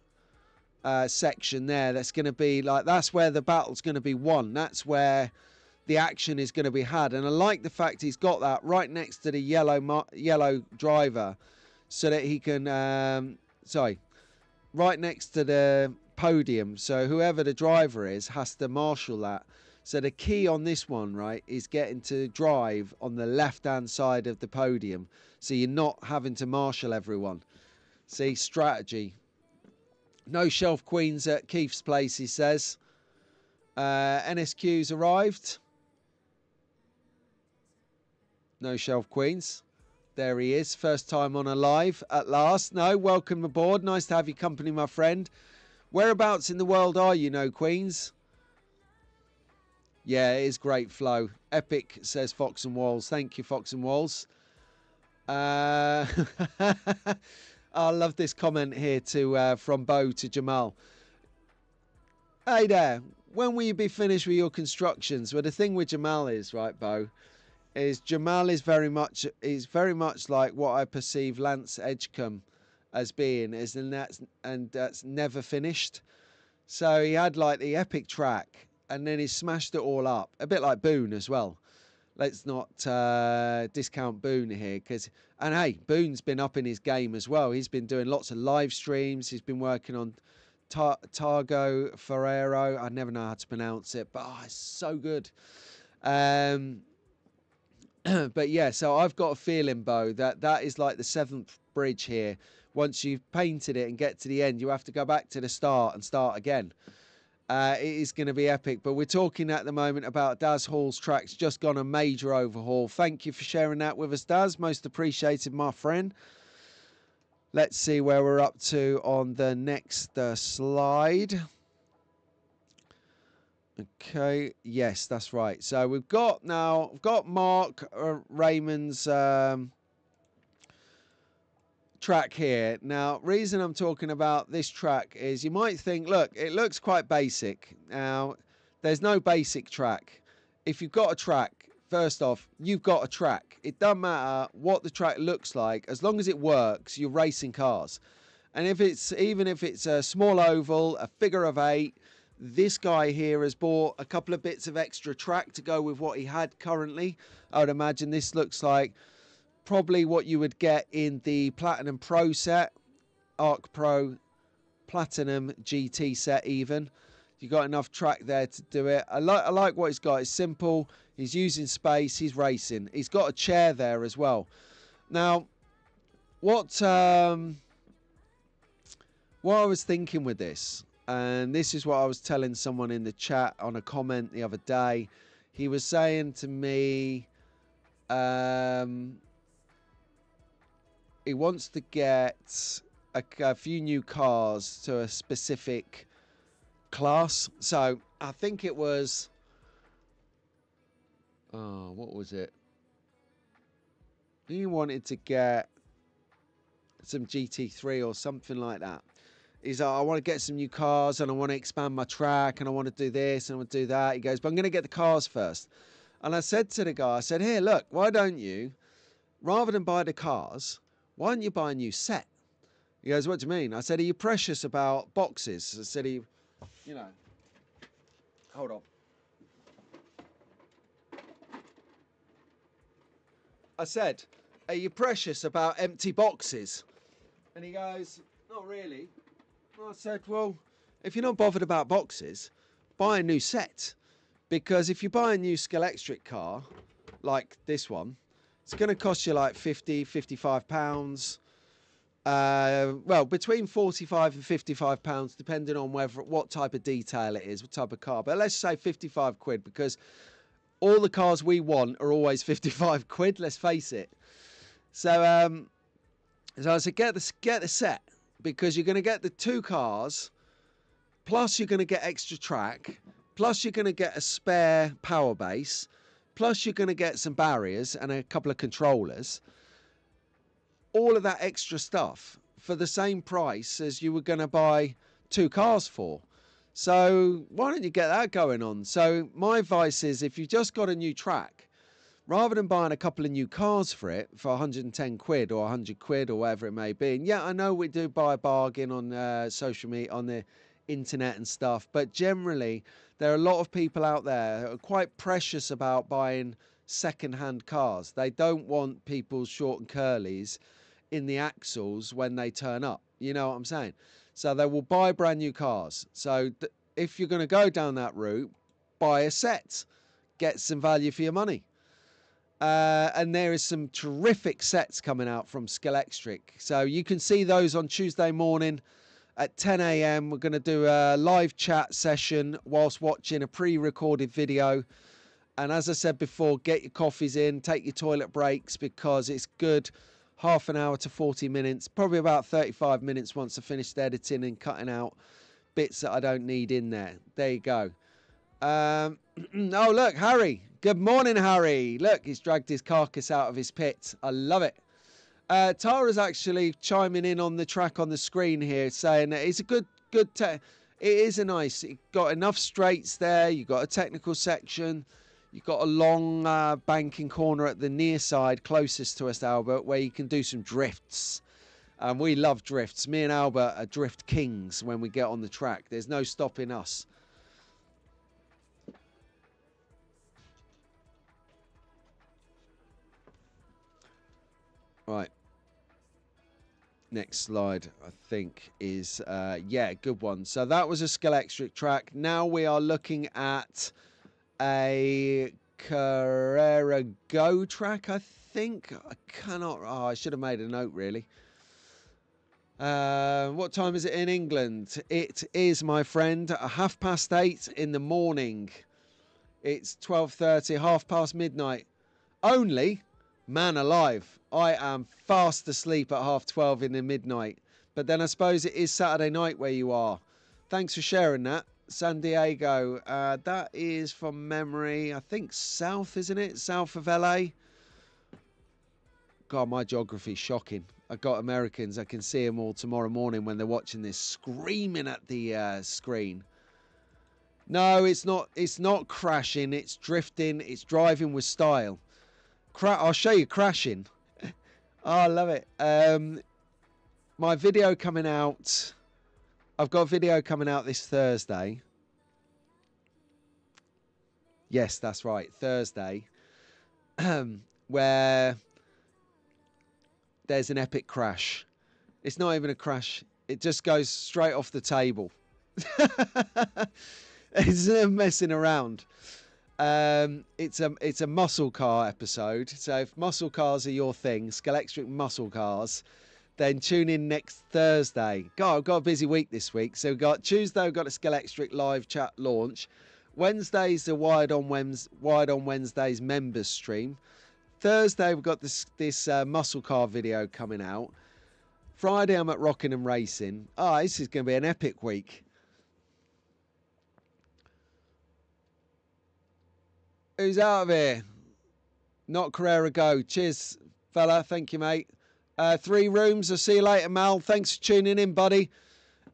section there. That's going to be like, that's where the battle's going to be won. That's where the action is going to be had. And I like the fact he's got that right next to the yellow driver, so that he can right next to the podium, so whoever the driver is has to marshal that. So the key on this one, right, is getting to drive on the left hand side of the podium, so you're not having to marshal everyone. See, strategy. No shelf queens at Keith's place, he says. NSQ's arrived. No shelf queens. There he is, first time on a live at last. No, welcome aboard. Nice to have your company, my friend. Whereabouts in the world are you, No Queens? Yeah, it is great flow. Epic, says Fox and Walls. Thank you, Fox and Walls. I love this comment here from Bo to Jamal. Hey there, when will you be finished with your constructions? Well, the thing with Jamal is, right, Bo, is Jamal is very much like what I perceive Lance Edgecombe as being, and that's never finished. So he had like the epic track, and then he smashed it all up, a bit like Boone as well. Let's not discount Boone here, and hey, Boone's been up in his game as well. He's been doing lots of live streams. He's been working on Targo Ferrero. I never know how to pronounce it, but it's so good. But yeah, so I've got a feeling, Bo, that is like the 7th bridge here. Once you've painted it and get to the end, you have to go back to the start and start again. It is going to be epic. But we're talking at the moment about Daz Hall's track's just gone a major overhaul. Thank you for sharing that with us, Daz. Most appreciated, my friend. Let's see where we're up to on the next slide. Okay, yes, that's right. So we've got Mark Raymond's track here. Now, reason I'm talking about this track is you might think, look, it looks quite basic. Now, there's no basic track. If you've got a track, first off, you've got a track. It doesn't matter what the track looks like, as long as it works, you're racing cars. And even if it's a small oval, a figure of 8, this guy here has bought a couple of bits of extra track to go with what he had currently. I would imagine this looks like probably what you would get in the Platinum Pro set, Arc Pro, Platinum GT set even. You got enough track there to do it. I like what he's got. It's simple. He's using space. He's racing. He's got a chair there as well. Now, what I was thinking with this, and this is what I was telling someone in the chat on a comment the other day. He was saying to me, he wants to get a few new cars to a specific class. So I think it was, what was it? He wanted to get some GT3 or something like that. He's like, I want to get some new cars and I want to expand my track and I want to do this and I want to do that. He goes, but I'm going to get the cars first. And I said to the guy, I said, here, look, why don't you, rather than buy the cars, why don't you buy a new set? He goes, what do you mean? I said, are you precious about boxes? I said, hold on. I said, are you precious about empty boxes? And he goes, not really. I said, well, if you're not bothered about boxes, buy a new set. Because if you buy a new Scalextric car, like this one, it's going to cost you like 50, 55 pounds. Well, between 45 and 55 pounds, depending on what type of detail it is, what type of car. But let's say 55 quid, because all the cars we want are always 55 quid, let's face it. So I said, get the set, because you're going to get the 2 cars, plus you're going to get extra track, plus you're going to get a spare power base, plus you're going to get some barriers and a couple of controllers. All of that extra stuff for the same price as you were going to buy 2 cars for. So why don't you get that going on? So my advice is, if you've just got a new track, rather than buying a couple of new cars for it for 110 quid or 100 quid or whatever it may be. And yeah, I know we do buy a bargain on social media, on the internet and stuff, but generally there are a lot of people out there who are quite precious about buying second-hand cars. They don't want people's short and curlies in the axles when they turn up. You know what I'm saying? So they will buy brand new cars. So if you're going to go down that route, buy a set, get some value for your money. And there is some terrific sets coming out from Scalextric. So you can see those on Tuesday morning at 10 a.m. We're going to do a live chat session whilst watching a pre-recorded video. And as I said before, get your coffees in, take your toilet breaks, because it's good. Half an hour to 40 minutes, probably about 35 minutes once I finished editing and cutting out bits that I don't need in there. There you go. Oh, look, Harry. Good morning, Harry. Look, he's dragged his carcass out of his pit. I love it. Tara's actually chiming in on the track on the screen here, saying that it's a good it is a nice, it got enough straights there. You've got a technical section. You've got a long banking corner at the near side closest to us, Albert, where you can do some drifts. And we love drifts. Me and Albert are drift kings when we get on the track. There's no stopping us. Right. Next slide, I think, is, yeah, good one. So that was a Scalextric track. Now we are looking at a Carrera Go track, I think. I cannot, oh, I should have made a note, really. What time is it in England? It is, my friend, 8:30 in the morning. It's 12:30, midnight. Only, man alive, I am fast asleep at 12:30 in the midnight. But then I suppose it is Saturday night where you are. Thanks for sharing that. San Diego. That is from memory, I think south, isn't it? South of LA. God, my geography's shocking. I've got Americans, I can see them all tomorrow morning when they're watching this, screaming at the screen. No, it's not crashing, it's drifting, it's driving with style. I'll show you crashing. Oh, I love it. My video coming out, I've got a video coming out this Thursday. Yes, that's right, Thursday. Where there's an epic crash. It's not even a crash. It just goes straight off the table. It's messing around. It's a muscle car episode. So if muscle cars are your thing, Scalextric muscle cars, then tune in next Thursday. God, I've got a busy week this week. So we've got Tuesday, we've got a Scalextric live chat launch. Wednesday's the Wired on Wednesdays members stream. Thursday, we've got this muscle car video coming out. Friday, I'm at Rockin' and Racing. Oh, this is going to be an epic week. Who's out of here? Not Carrera Go. Cheers, fella. Thank you, mate. 3 rooms. I'll see you later, Mal. Thanks for tuning in, buddy.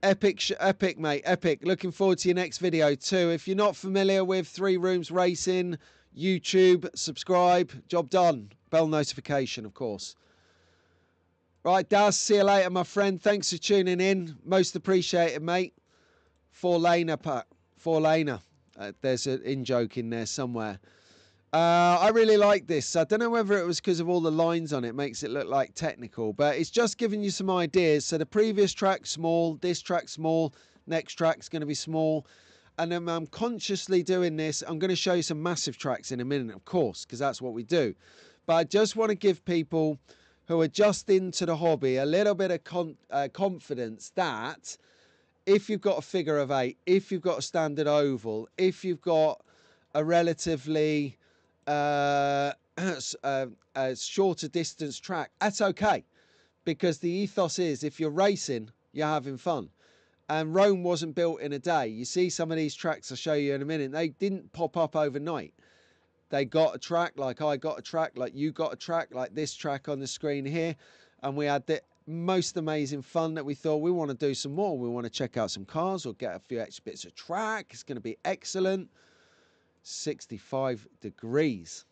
Epic, mate. Epic. Looking forward to your next video, too. If you're not familiar with 3 Rooms Racing, YouTube, subscribe. Job done. Bell notification, of course. Right, Daz, see you later, my friend. Thanks for tuning in. Most appreciated, mate. 4-laner, Pat. 4-laner. There's an in-joke in there somewhere. I really like this. I don't know whether it was because of all the lines on it. Makes it look like technical. But it's just giving you some ideas. So the previous track, small. This track, small. Next track's going to be small. And then I'm consciously doing this. I'm going to show you some massive tracks in a minute, of course, because that's what we do. But I just want to give people who are just into the hobby a little bit of confidence that if you've got a figure of 8, if you've got a standard oval, if you've got a relatively a shorter distance track, that's okay. Because the ethos is if you're racing, you're having fun. And Rome wasn't built in a day. You see some of these tracks I'll show you in a minute. They didn't pop up overnight. They got a track like I got a track, like you got a track, like this track on the screen here. And we had the most amazing fun that we thought we want to do some more. We want to check out some cars or get a few extra bits of track. It's going to be excellent. 65 degrees.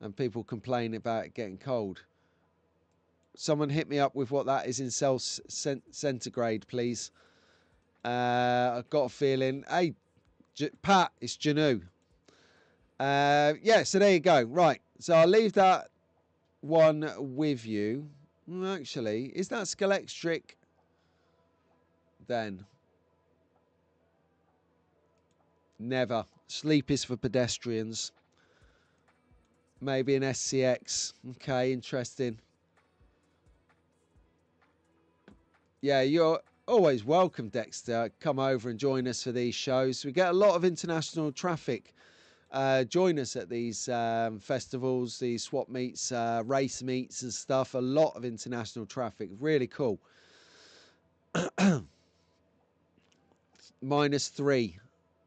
And people complain about it getting cold. Someone hit me up with what that is in centigrade, please. I've got a feeling. Hey, Pat, it's Janu. Yeah, so there you go. Right, so I'll leave that one with you. Actually, is that Scalextric then? Never. Sleep is for pedestrians. Maybe an SCX. Okay, interesting. Yeah, you're always welcome, Dexter. Come over and join us for these shows. We get a lot of international traffic. Join us at these festivals, these swap meets, race meets and stuff. A lot of international traffic. Really cool. -3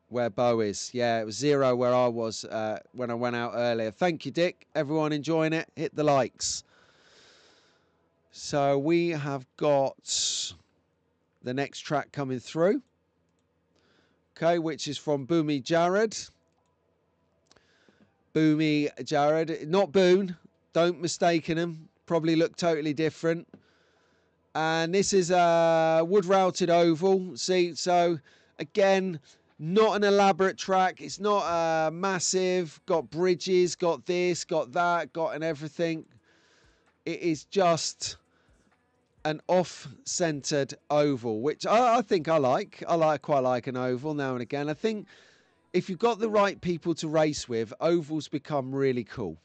where Bo is. Yeah, it was 0 where I was when I went out earlier. Thank you, Dick. Everyone enjoying it? Hit the likes. So we have got the next track coming through. Okay, which is from Boomy Jared. Boomy Jared, not Boone. Don't mistaken him. Probably look totally different. And this is a wood-routed oval. See, so again, not an elaborate track. It's not massive. Got bridges, got this, got that, got and everything. It is just an off-centered oval, which I think I like. I quite like an oval now and again. I think if you've got the right people to race with, ovals become really cool.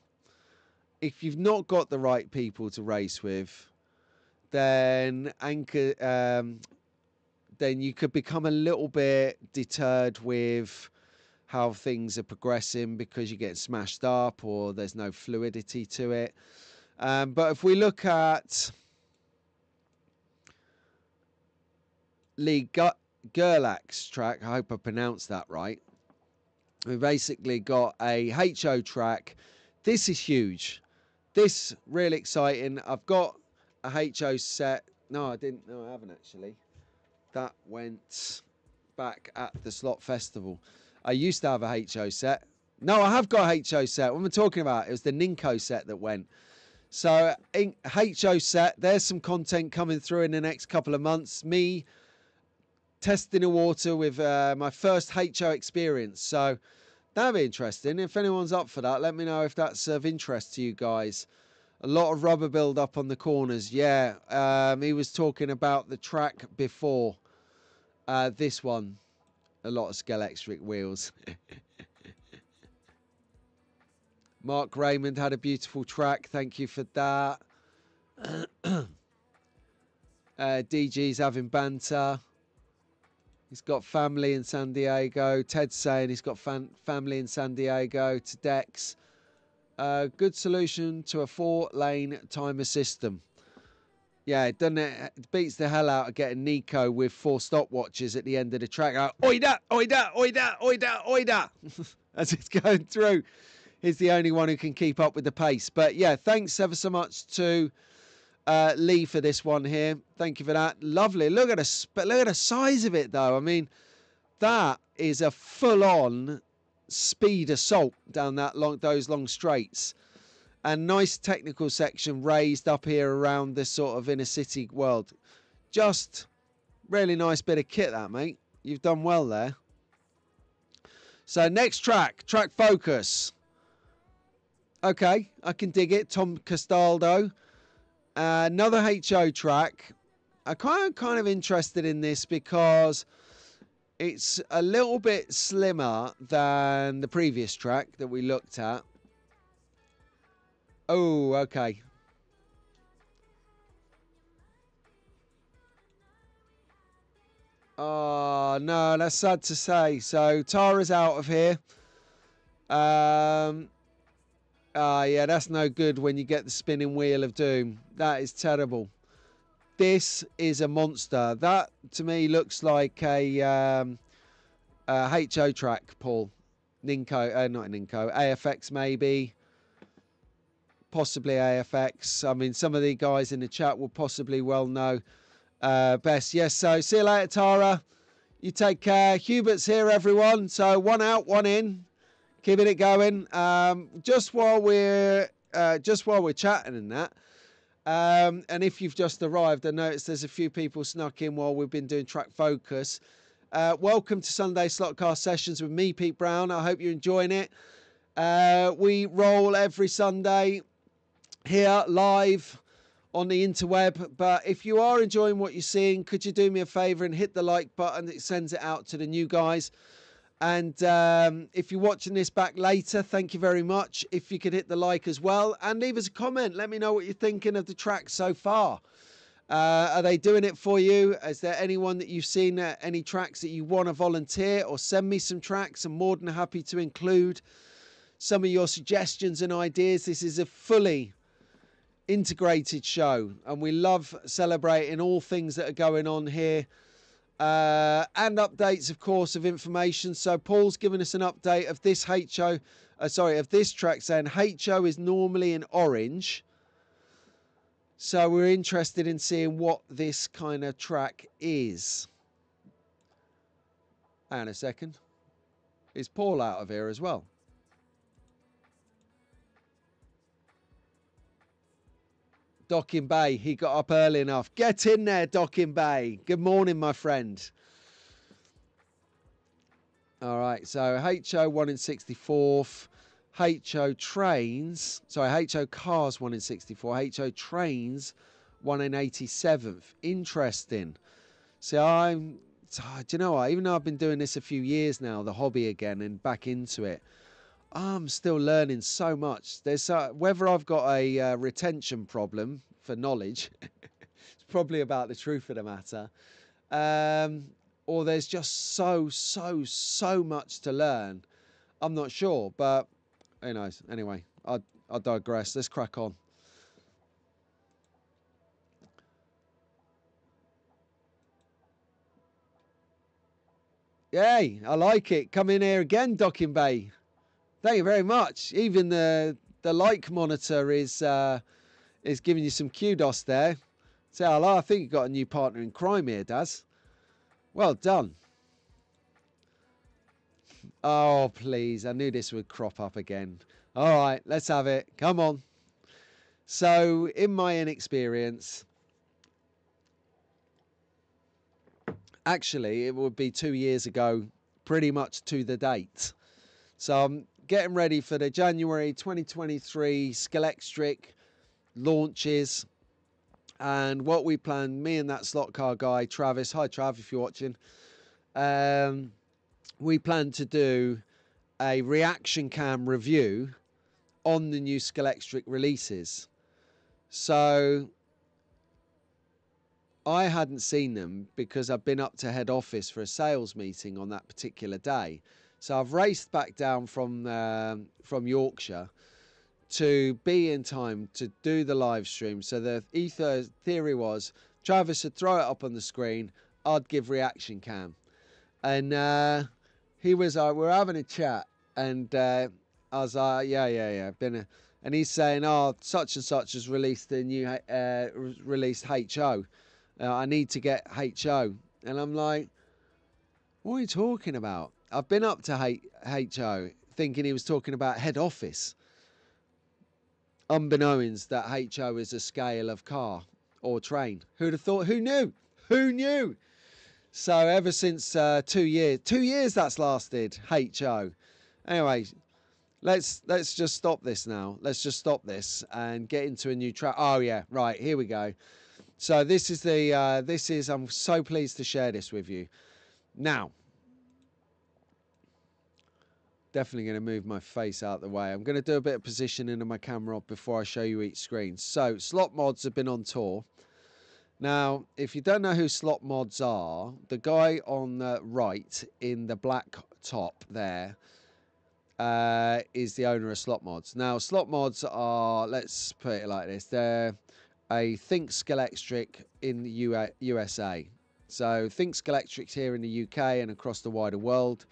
If you've not got the right people to race with, then you could become a little bit deterred with how things are progressing because you're getting smashed up or there's no fluidity to it. But if we look at Scalextric. I hope I pronounced that right. We basically got a HO track. This is huge. This really exciting. I've got a HO set. No, I didn't. No, I haven't actually. That went back at the slot festival. I used to have a HO set. No, I have got a HO set. What am I talking about? It was the Ninko set that went. So HO set, there's some content coming through in the next couple of months. Me testing the water with my first HO experience. So that'd be interesting. If anyone's up for that, let me know if that's of interest to you guys. A lot of rubber build up on the corners. Yeah, he was talking about the track before. This one, a lot of Scalextric wheels. Mark Raymond had a beautiful track. Thank you for that. DG's having banter. He's got family in San Diego. Ted's saying he's got family in San Diego. To Dex. Good solution to a 4-lane timer system. Yeah, it beats the hell out of getting Nico with 4 stopwatches at the end of the track. Oida, oida, oida, oida, oida. As it's going through. He's the only one who can keep up with the pace. But yeah, thanks ever so much to Lee for this one here. Thank you for that. Lovely. Look at the size of it, though. I mean, that is a full-on speed assault down those long straights. And nice technical section raised up here around this sort of inner city world. Just really nice bit of kit, that, mate. You've done well there. So next track focus. Okay, I can dig it. Tom Castaldo. Another HO track. I'm kind of interested in this because it's a little bit slimmer than the previous track that we looked at. Oh, okay. Oh, no, that's sad to say. So Tara's out of here. Yeah, that's no good when you get the spinning wheel of doom. That is terrible. This is a monster. That, to me, looks like a HO track, Paul. Ninko, not Ninko. AFX, maybe. Possibly AFX. I mean, some of the guys in the chat will possibly well know best. Yes, so see you later, Tara. You take care. Hubert's here, everyone. So 1 out, 1 in. Keeping it going. Just while we're chatting and that. And if you've just arrived, I noticed there's a few people snuck in while we've been doing track focus. Welcome to Sunday Slotcast Sessions with me, Pete Brown. I hope you're enjoying it. We roll every Sunday here live on the interweb. But if you are enjoying what you're seeing, could you do me a favor and hit the like button? It sends it out to the new guys. And if you're watching this back later, thank you very much. If you could hit the like as well and leave us a comment. Let me know what you're thinking of the track so far. Are they doing it for you? Is there anyone that you've seen, any tracks that you want to volunteer or send me some tracks? I'm more than happy to include some of your suggestions and ideas. This is a fully integrated show and we love celebrating all things that are going on here. And updates, of course, of information. So Paul's given us an update of this of this track, saying HO is normally in orange. So we're interested in seeing what this kind of track is. Hang on a second. Is Paul out of here as well? Docking Bay, he got up early enough. Get in there, Docking Bay. Good morning, my friend. All right, so HO 1 in 64th. HO trains, sorry, HO cars 1 in 64. HO trains 1 in 87th. Interesting. See, do you know what? Even though I've been doing this a few years now, the hobby again and back into it, I'm still learning so much. There's whether I've got a retention problem for knowledge, it's probably about the truth of the matter, or there's just so much to learn. I'm not sure, but who knows? Anyway, I digress. Let's crack on. Yay, I like it. Come in here again, Docking Bay. Thank you very much. Even the like monitor is giving you some kudos there. Say hello. I think you got a new partner in crime here, Daz. Well done. Oh, please. I knew this would crop up again. All right, let's have it. Come on. So, in my inexperience, actually, it would be 2 years ago, pretty much to the date. So, I'm getting ready for the January 2023 Scalextric launches. And what we planned, me and that slot car guy, Travis, hi Trav, if you're watching, we plan to do a reaction cam review on the new Scalextric releases. So I hadn't seen them because I've been up to head office for a sales meeting on that particular day. So I've raced back down from Yorkshire to be in time to do the live stream. So the theory was Travis would throw it up on the screen, I'd give reaction cam. And he was like, we're having a chat, and I was like, yeah. And he's saying, oh, such and such has released the new released HO. I need to get HO. And I'm like, what are you talking about? I've been up to HO thinking he was talking about head office. Unbeknownst that HO is a scale of car or train. Who'd have thought? Who knew? Who knew? So ever since 2 years that's lasted, HO. Anyway, let's just stop this now. Let's just stop this and get into a new track. Oh yeah, right, here we go. So this is I'm so pleased to share this with you. Now, definitely going to move my face out of the way. I'm going to do a bit of positioning of my camera before I show you each screen. So slot mods have been on tour. Now, if you don't know who slot mods are, the guy on the right in the black top there is the owner of slot mods. Now, slot mods are, let's put it like this, they're a Think Scalextric in the USA. So Think Scalextric's here in the UK and across the wider world.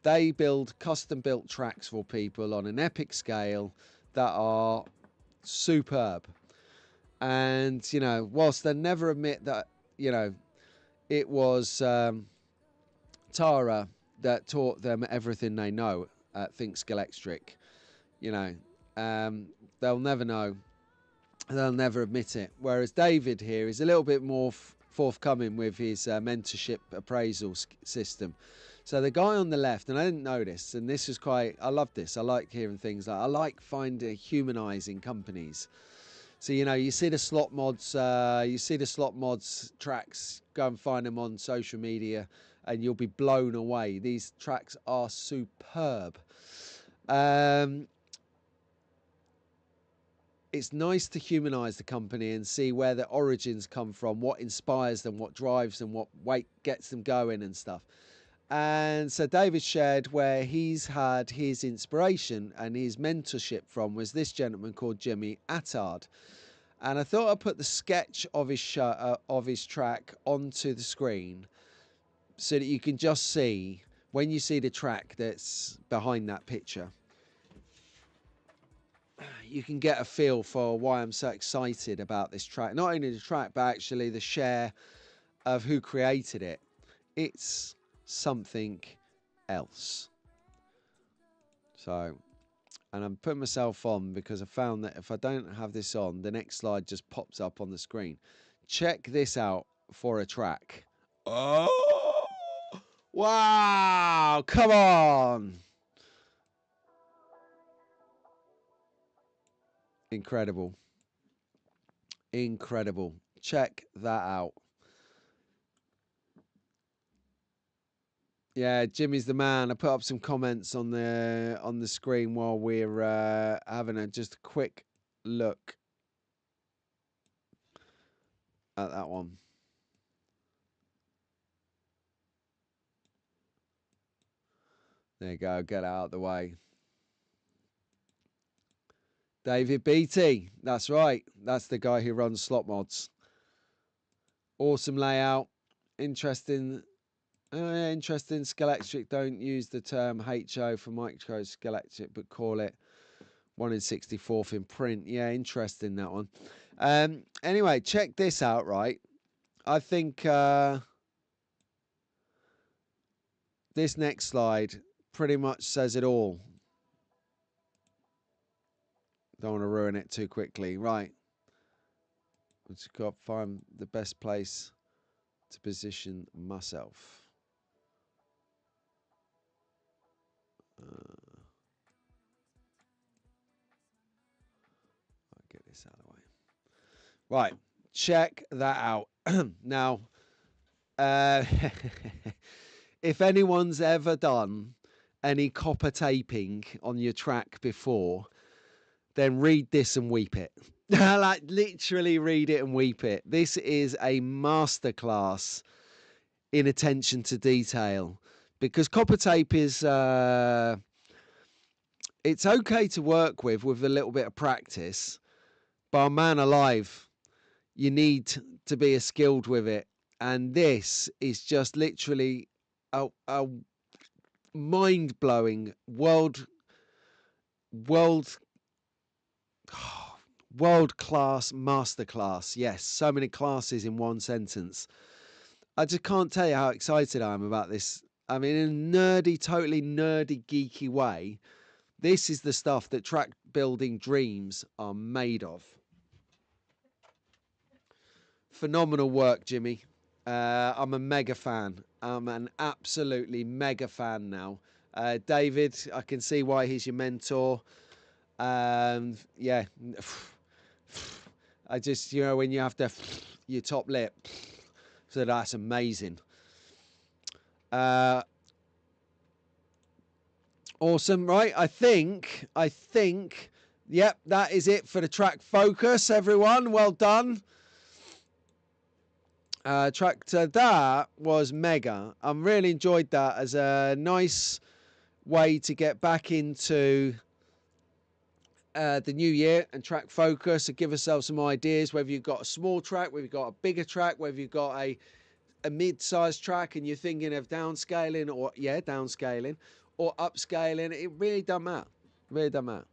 They build custom-built tracks for people on an epic scale that are superb. And, you know, whilst they never admit that, you know, it was Tara that taught them everything they know at Think Scalextric, you know, they'll never know. They'll never admit it. Whereas David here is a little bit more forthcoming with his mentorship appraisal system. So the guy on the left, and I didn't know this, and this is quite, I love this. I like hearing things like, I like finding humanizing companies. So, you know, you see the slot mods tracks, go and find them on social media and you'll be blown away. These tracks are superb. It's nice to humanize the company and see where the origins come from, what inspires them, what drives them, what gets them going and stuff. And so David shared where he's had his inspiration and his mentorship from was this gentleman called Jimmy Attard. And I thought I'd put the sketch of his show, of his track onto the screen so that you can just see, when you see the track that's behind that picture, you can get a feel for why I'm so excited about this track. Not only the track, but actually the share of who created it. It's something else. So, and I'm putting myself on because I found that if I don't have this on, the next slide just pops up on the screen. Check this out for a track. Oh, wow, come on. Incredible. Incredible. Check that out. Yeah, Jimmy's the man. I put up some comments on the screen while we're having just a quick look at that one. There you go. Get it out of the way. David Beattie. That's right. That's the guy who runs Slot Mods. Awesome layout. Interesting Yeah, interesting. Scalextric don't use the term HO for micro Scalextric, but call it 1 in 64th in print. Yeah, interesting, that one. Anyway, check this out, right? I think this next slide pretty much says it all. Don't want to ruin it too quickly. Right. I've just got to find the best place to position myself. I'll get this out of the way. Right. Check that out. Now, if anyone's ever done any copper taping on your track before, then read this and weep it. Like, literally read it and weep it. This is a masterclass in attention to detail, because copper tape is it's okay to work with a little bit of practice, but man alive, you need to be skilled with it. And this is just literally a mind-blowing world class masterclass. Yes, so many classes in one sentence. I just can't tell you how excited I am about this. I mean, in a nerdy, totally nerdy, geeky way, this is the stuff that track building dreams are made of. Phenomenal work, Jimmy. I'm a mega fan. I'm an absolutely mega fan now. David, I can see why he's your mentor. Yeah. I just, you know, when you have to your top lip. So that's amazing. Awesome, right? I think, yep, that is it for the track focus, everyone. Well done. Track to that was mega. I really enjoyed that as a nice way to get back into the new year and track focus and give ourselves some ideas, whether you've got a small track, whether you've got a bigger track, whether you've got a mid-sized track and you're thinking of downscaling or downscaling or upscaling. It really doesn't matter. Really doesn't matter.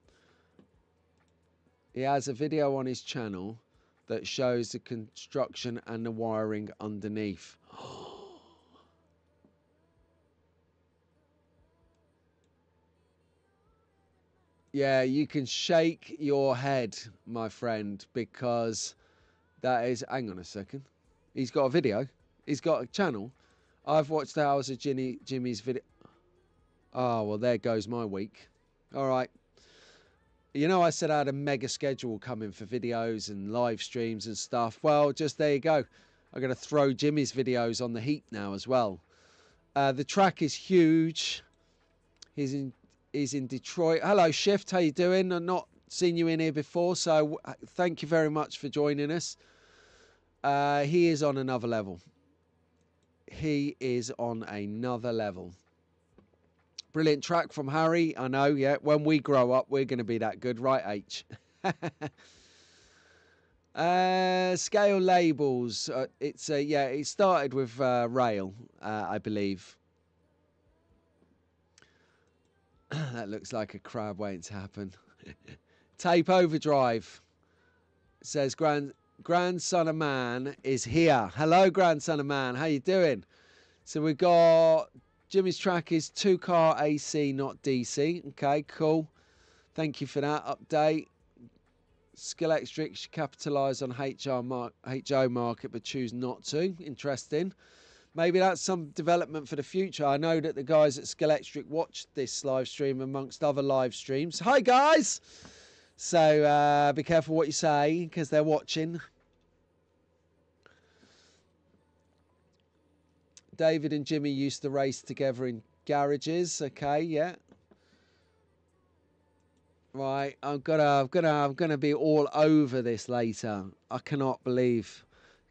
He has a video on his channel that shows the construction and the wiring underneath. Yeah, you can shake your head, my friend, because that is... Hang on a second. He's got a video. He's got a channel. I've watched hours of Jimmy's video. Oh, well, there goes my week. All right. You know, I said I had a mega schedule coming for videos and live streams and stuff. Well, just there you go. I'm going to throw Jimmy's videos on the heap now as well. The track is huge. He's in Detroit. Hello, Shift. How you doing? I've not seen you in here before, so thank you very much for joining us. He is on another level. He is on another level. Brilliant track from Harry. I know, yeah. When we grow up, we're going to be that good, right, H? Scale labels. It's yeah. It started with rail, I believe. That looks like a crab waiting to happen. Tape overdrive. It says grandson of man is here. Hello, grandson of man. How you doing? So we got Jimmy's track is 2-car AC, not DC. Okay, cool. Thank you for that update. Scalextric should capitalise on HO market, but choose not to. Interesting. Maybe that's some development for the future. I know that the guys at Scalextric watched this live stream amongst other live streams. Hi, guys. So be careful what you say because they're watching. David and Jimmy used to race together in garages. Okay, yeah. Right, I'm gonna be all over this later. I cannot believe.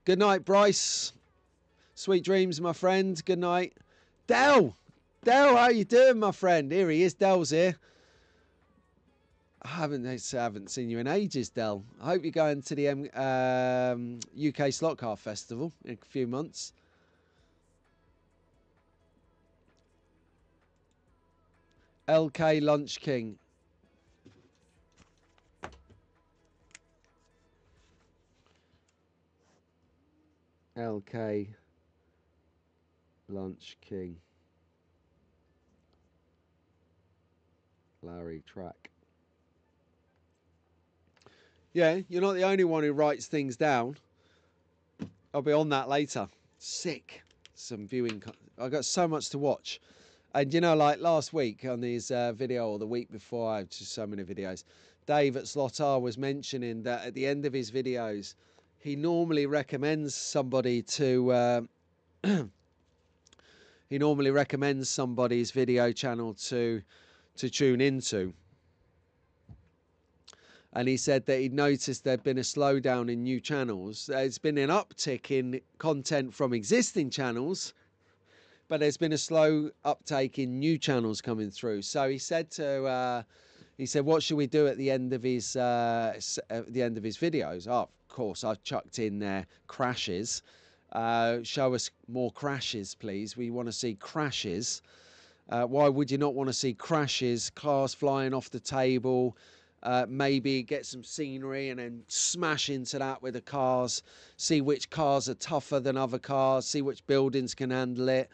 Good night, Bryce. Sweet dreams, my friend. Good night. Del, how you doing, my friend? Here he is. Del's here. I haven't seen you in ages, Del. I hope you're going to the UK Slot Car Festival in a few months. LK Lunch King. LK Lunch King. Larry Track. Yeah, you're not the only one who writes things down. I'll be on that later. Sick. Some viewing. I've got so much to watch. And, you know, like last week on his video, or the week before, I have just so many videos, Dave at Attard was mentioning that at the end of his videos, he normally recommends somebody to... he normally recommends somebody's video channel to tune into. And he said that he'd noticed there'd been a slowdown in new channels. There's been an uptick in content from existing channels, but there's been a slow uptake in new channels coming through. So he said what should we do at the end of his videos? Oh, of course, I've chucked in there crashes. Show us more crashes, please. We want to see crashes. Why would you not want to see crashes? Cars flying off the table. Maybe get some scenery and then smash into that with the cars. See which cars are tougher than other cars. See which buildings can handle it.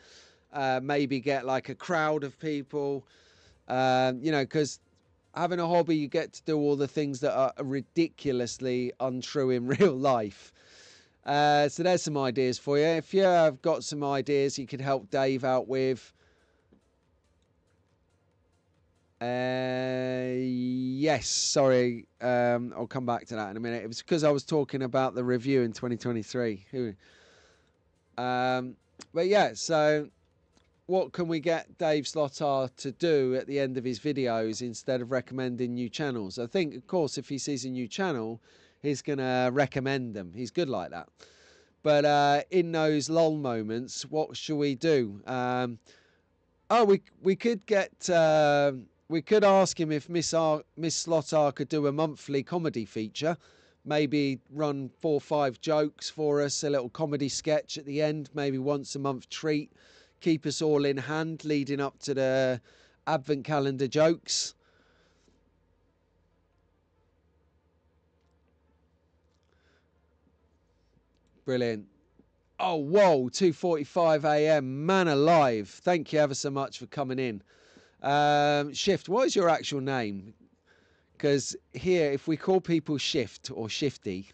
Maybe get like a crowd of people. You know, because having a hobby, you get to do all the things that are ridiculously untrue in real life. So there's some ideas for you. If you have got some ideas you could help Dave out with. Yes, sorry, I'll come back to that in a minute. It was because I was talking about the review in 2023. But yeah, so what can we get Dave Slotard to do at the end of his videos instead of recommending new channels? I think, of course, if he sees a new channel, he's going to recommend them. He's good like that. But in those lull moments, what should we do? We could get... we could ask him if Miss Slotard could do a monthly comedy feature. Maybe run 4 or 5 jokes for us, a little comedy sketch at the end, maybe once a month treat. Keep us all in hand leading up to the Advent calendar jokes. Brilliant. Oh, whoa, 2:45 a.m. Man alive. Thank you ever so much for coming in. Shift, what is your actual name? Because here, if we call people Shift or Shifty,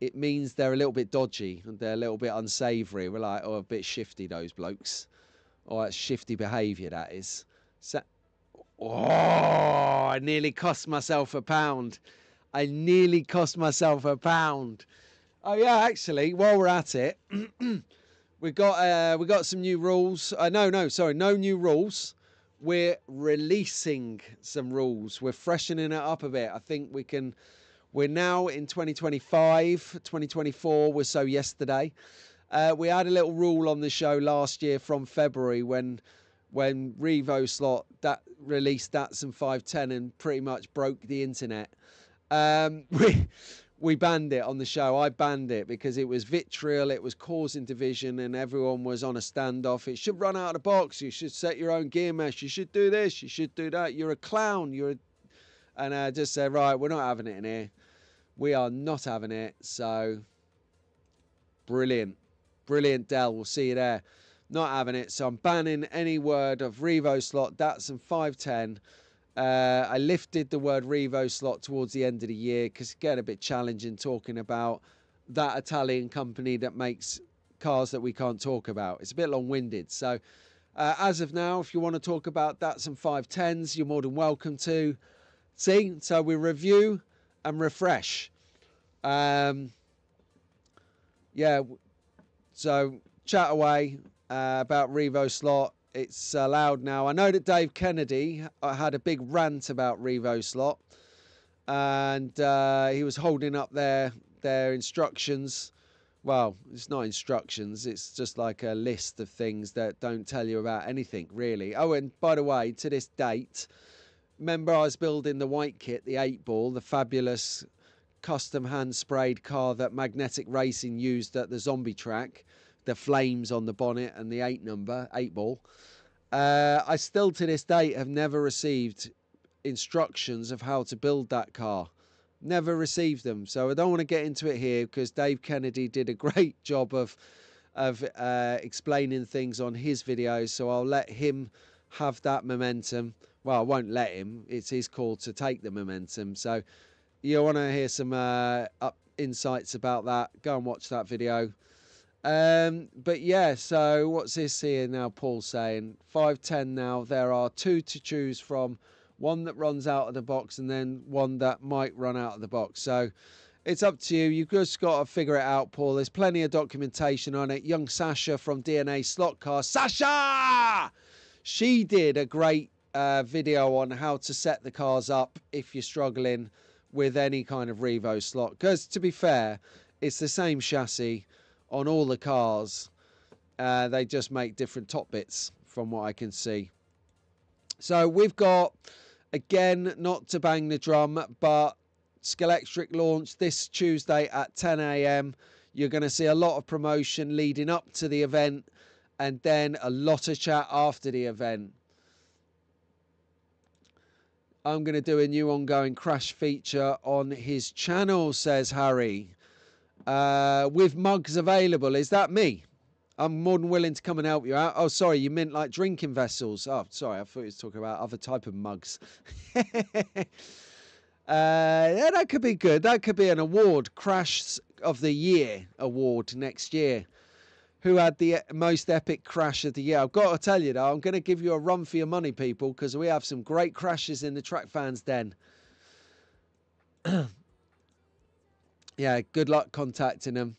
it means they're a little bit dodgy and they're a little bit unsavoury. We're like, oh, a bit shifty, those blokes. Oh, that's shifty behaviour, that is. So, oh, I nearly cost myself £1. I nearly cost myself £1. Oh yeah, actually, while we're at it, we got some new rules. No new rules. We're releasing some rules. We're freshening it up a bit. I think we can. We're now in 2025, 2024 was so yesterday. We had a little rule on the show last year from February when Revo Slot that released Datsun 510 and pretty much broke the internet. We banned it on the show. I banned it because it was vitriol, it was causing division, and everyone was on a standoff. It should run out of the box. You should set your own gear mesh. You should do this. You should do that. You're a clown. And I just said, right, we're not having it in here. We are not having it. So, brilliant. Brilliant, Dell. We'll see you there. Not having it. So I'm banning any word of Revo Slot, Datsun 510. I lifted the word Revo Slot towards the end of the year because it get a bit challenging talking about that Italian company that makes cars that we can't talk about. It's a bit long-winded. So as of now, if you want to talk about Datsun 510s, you're more than welcome to. See, so we review and refresh. Yeah, so chat away about Revo Slot. It's allowed now. I know that Dave Kennedy had a big rant about Revo Slot, and he was holding up their instructions. Well, it's not instructions. It's just like a list of things that don't tell you about anything, really. Oh, and by the way, to this date, remember I was building the white kit, the 8-ball, the fabulous custom hand-sprayed car that Magnetic Racing used at the zombie track, the flames on the bonnet and the 8 ball. I still to this date have never received instructions of how to build that car. Never received them. So I don't want to get into it here because Dave Kennedy did a great job of explaining things on his videos. So I'll let him have that momentum. Well, I won't let him. It's his call to take the momentum. So you want to hear some insights about that, go and watch that video. But yeah, so what's this here now? Paul's saying 510 now. There are two to choose from, one that runs out of the box and then one that might run out of the box. So it's up to you. You've just got to figure it out, Paul. There's plenty of documentation on it. Young Sasha from DNA Slot Car, Sasha, she did a great video on how to set the cars up if you're struggling with any kind of Revo slot, because to be fair, it's the same chassis on all the cars. They just make different top bits from what I can see. So we've got, again, not to bang the drum, but Scalextric launch this Tuesday at 10 AM. You're going to see a lot of promotion leading up to the event and then a lot of chat after the event. I'm going to do a new ongoing crash feature on his channel, says Harry. With mugs available. Is that me? I'm more than willing to come and help you out. Oh, sorry, you meant like drinking vessels. Oh, sorry, I thought you was talking about other type of mugs. Yeah, that could be good. That could be an award, Crash of the Year award next year. Who had the most epic crash of the year? I've got to tell you, though, I'm going to give you a run for your money, people, because we have some great crashes in the Track Fans Den. Yeah, good luck contacting them.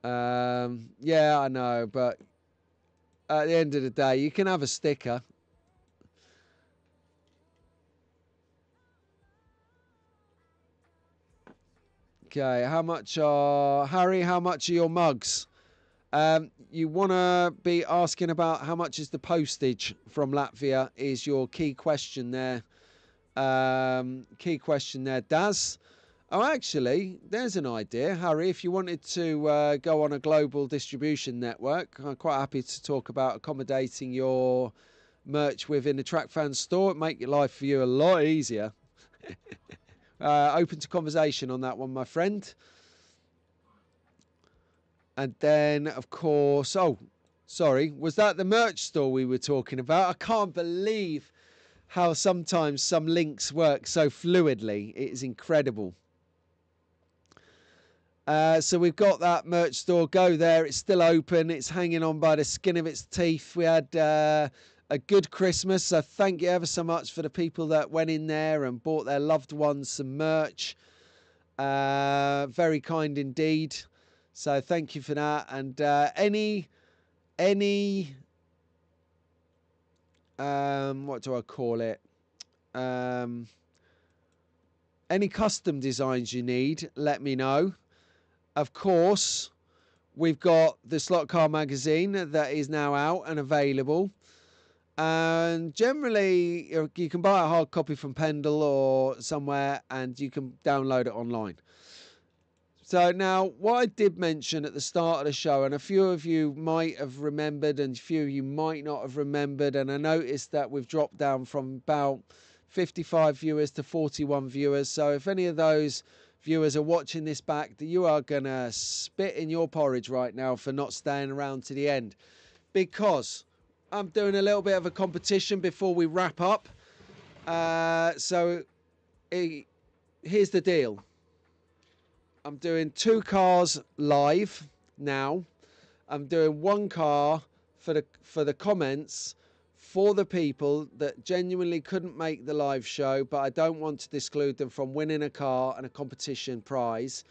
Yeah, I know, but at the end of the day, you can have a sticker. Okay, how much are, Harry, how much are your mugs? You want to be asking about how much is the postage from Latvia is your key question there. Key question there, Daz. Oh, actually, there's an idea, Harry. If you wanted to go on a global distribution network, I'm quite happy to talk about accommodating your merch within the Track Fans store. It'd make your life for you a lot easier. Open to conversation on that one, my friend. And then, of course, oh, sorry, was that the merch store we were talking about? I can't believe how sometimes some links work so fluidly. It is incredible. So we've got that merch store. Go there. It's still open. It's hanging on by the skin of its teeth. We had a good Christmas. So thank you ever so much for the people that went in there and bought their loved ones some merch. Very kind indeed. So thank you for that. And any what do I call it? Any custom designs you need, let me know. Of course, we've got the Slot Car magazine that is now out and available. And generally, you can buy a hard copy from Pendle or somewhere, and you can download it online. So now, what I did mention at the start of the show, and a few of you might have remembered and a few of you might not have remembered, and I noticed that we've dropped down from about 55 viewers to 41 viewers. So if any of those viewers are watching this back, you are going to spit in your porridge right now for not staying around to the end. Because I'm doing a little bit of a competition before we wrap up. So here's the deal. I'm doing 2 cars live now. I'm doing 1 car for the comments for the people that genuinely couldn't make the live show, but I don't want to exclude them from winning a car and a competition prize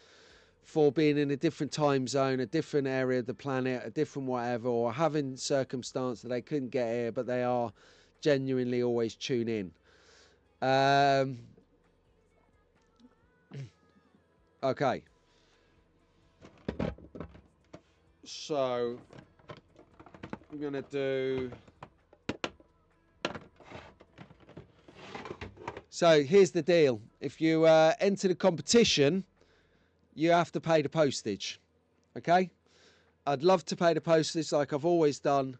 for being in a different time zone, a different area of the planet, a different whatever, or having circumstance that they couldn't get here, but they are genuinely always tune in. Okay. So I'm going to do... So here's the deal. If you enter the competition, you have to pay the postage. Okay? I'd love to pay the postage like I've always done,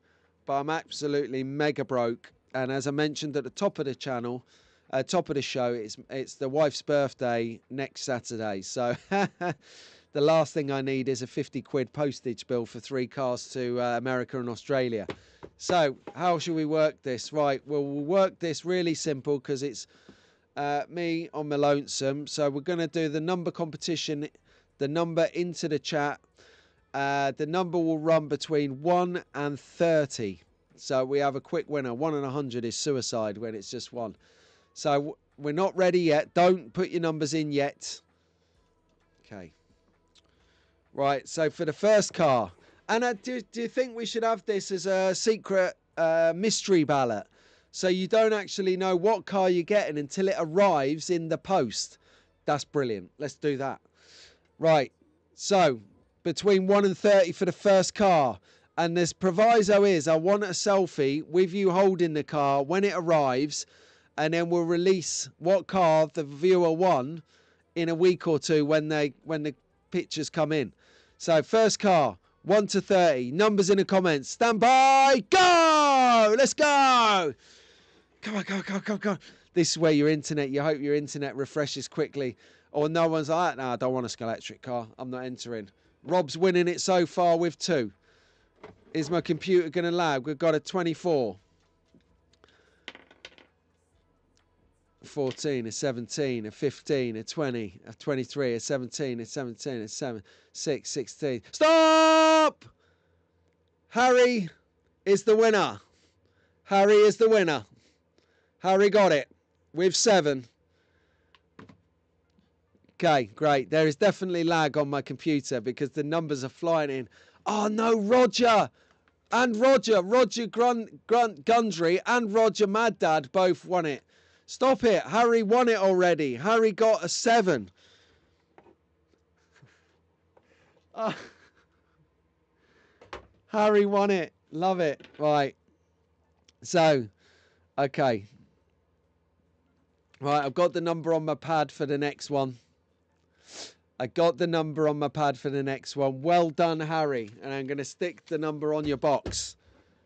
but I'm absolutely mega broke. And as I mentioned at the top of the channel, top of the show, it's the wife's birthday next Saturday. So the last thing I need is a 50 quid postage bill for 3 cars to America and Australia. So how should we work this? Right, well, we'll work this really simple because it's me on my lonesome. So we're going to do the number competition, the number into the chat. The number will run between 1 and 30. So we have a quick winner. 1 and 100 is suicide when it's just 1. So we're not ready yet. Don't put your numbers in yet. Okay. Right, so for the first car. And do you think we should have this as a secret mystery ballot? So you don't actually know what car you're getting until it arrives in the post. That's brilliant. Let's do that. Right, so between 1 and 30 for the first car. And this proviso is I want a selfie with you holding the car when it arrives. And then we'll release what car the viewer won in a week or two when the pictures come in. So first car, 1 to 30. Numbers in the comments. Stand by. Go! Let's go! Come on, come on. This is where your internet, you hope your internet refreshes quickly. Or no one's like, no, I don't want a Scalextric car. I'm not entering. Rob's winning it so far with 2. Is my computer going to lag? We've got a 24. 14, a 17, a 15, a 20, a 23, a 17, a 17, a 7, 6, 16. Stop! Harry is the winner. Harry is the winner. Harry got it with 7. Okay, great. There is definitely lag on my computer because the numbers are flying in. Oh no, Roger! And Roger Gundry and Roger Mad Dad both won it. Stop it. Harry won it already. Harry got a 7. Harry won it. Love it. Right. So, okay. Right, I've got the number on my pad for the next one. I got the number on my pad for the next one. Well done, Harry. And I'm going to stick the number on your box.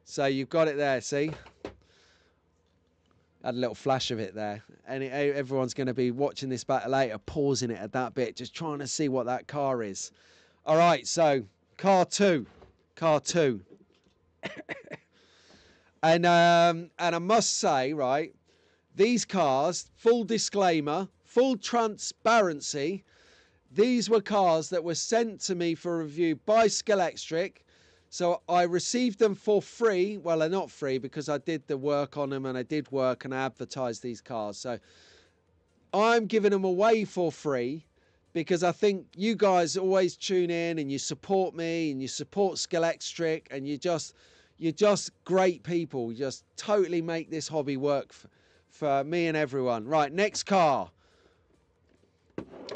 So you've got it there, see? Had a little flash of it there. And everyone's going to be watching this back later, pausing it at that bit, just trying to see what that car is. All right, so car 2. Car 2. And I must say, right, these cars, full disclaimer, full transparency, these were cars that were sent to me for review by Scalextric. So I received them for free. Well, they're not free because I did the work on them and I did work and I advertised these cars. So I'm giving them away for free because I think you guys always tune in and you support me and you support Scalextric and you're just great people. You just totally make this hobby work for me and everyone. Right, next car.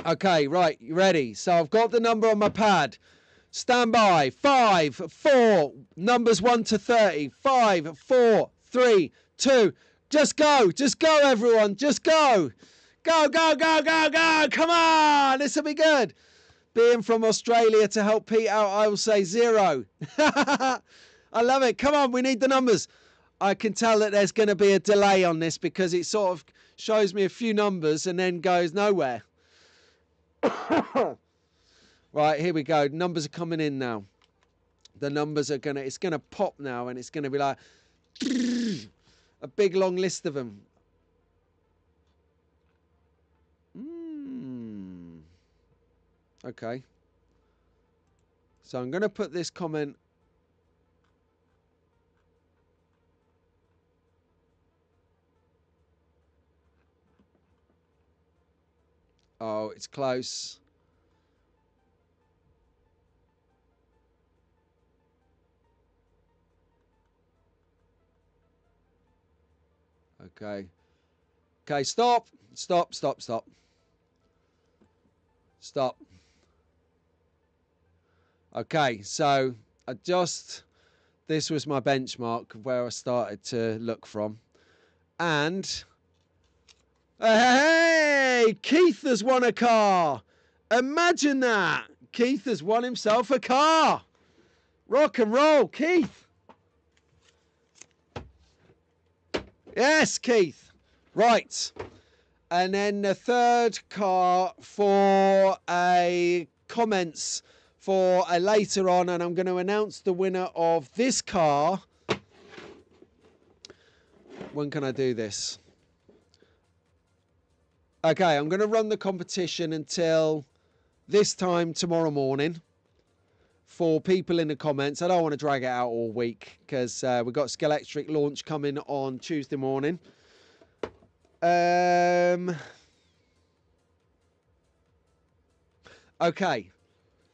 Okay, right, you ready? So I've got the number on my pad. Stand by. 5, 4, numbers 1 to 30. 5, 4, 3, 2. Just go, everyone. Just go. Go. Come on, this will be good. Being from Australia to help Pete out, I will say 0. I love it. Come on, we need the numbers. I can tell that there's going to be a delay on this because it sort of shows me a few numbers and then goes nowhere. Right, here we go. Numbers are coming in now. The numbers are it's gonna pop now and it's gonna be like a big long list of them. Okay. So I'm gonna put this comment. Oh, it's close. Okay. Okay, stop. Okay, so this was my benchmark of where I started to look from. And, hey, Keith has won a car. Imagine that. Keith has won himself a car. Rock and roll, Keith. Yes, Keith. Right. And then the third car for a comments for a later on, and I'm going to announce the winner of this car. When can I do this? Okay, I'm going to run the competition until this time tomorrow morning for people in the comments. I don't want to drag it out all week because we've got Scalextric launch coming on Tuesday morning. Okay,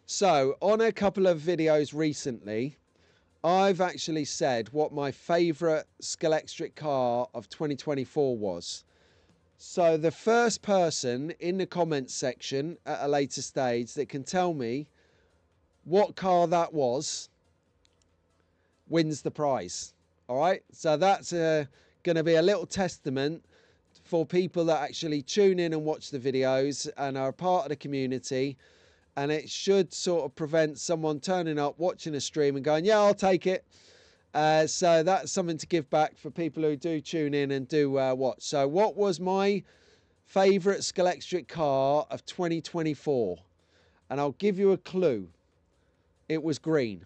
so on a couple of videos recently, I've actually said what my favourite Scalextric car of 2024 was. So the first person in the comments section at a later stage that can tell me what car that was wins the prize. All right, so that's going to be a little testament for people that actually tune in and watch the videos and are part of the community, and it should sort of prevent someone turning up, watching a stream and going, yeah, I'll take it. So that's something to give back for people who do tune in and do watch. So what was my favourite Scalextric car of 2024? And I'll give you a clue. It was green.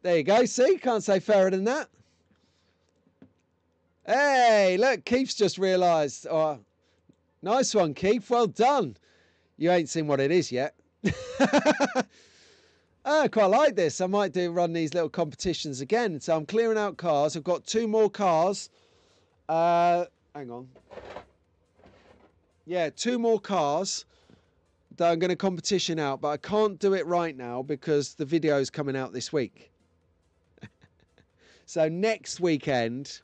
There you go. See, can't say fairer than that. Hey, look, Keith's just realised. Oh, nice one, Keith. Well done. You ain't seen what it is yet. I quite like this. I might run these little competitions again. So I'm clearing out cars. I've got 2 more cars. Hang on. Yeah, 2 more cars that I'm going to competition out, but I can't do it right now because the video is coming out this week. So next weekend,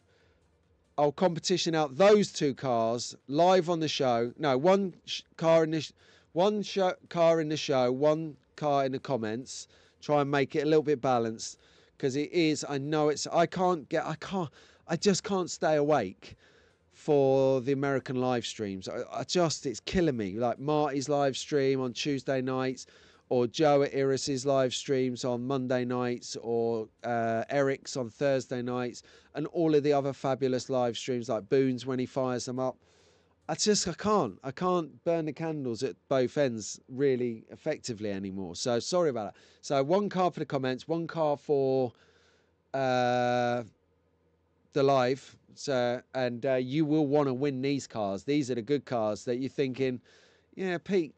I'll competition out those 2 cars live on the show. No, one car in the show, 1 car in the comments. Try and make it a little bit balanced because it is. I know it's. I just can't stay awake for the American live streams. It's killing me. Like Marty's live stream on Tuesday nights, or Joe at Iris's live streams on Monday nights, or Eric's on Thursday nights, and all of the other fabulous live streams like Boone's when he fires them up. I can't burn the candles at both ends really effectively anymore. So sorry about that. So 1 car for the comments, 1 car for the live. So, and you will want to win these cars. These are the good cars that you're thinking, yeah, Pete,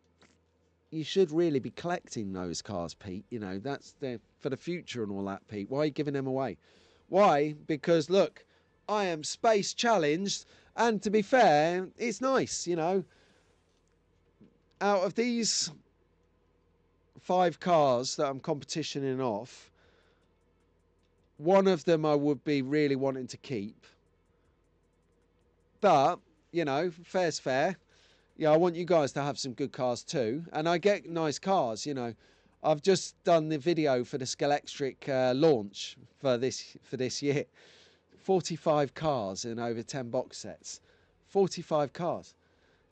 you should really be collecting those cars, Pete. You know, that's for the future and all that, Pete. Why are you giving them away? Why? Because look, I am space challenged. And to be fair, it's nice, you know. Out of these 5 cars that I'm competitioning off, 1 of them I would be really wanting to keep. But, you know, fair's fair. Yeah, I want you guys to have some good cars too. And I get nice cars, you know. I've just done the video for the Scalextric launch for this year. 45 cars in over 10 box sets. 45 cars.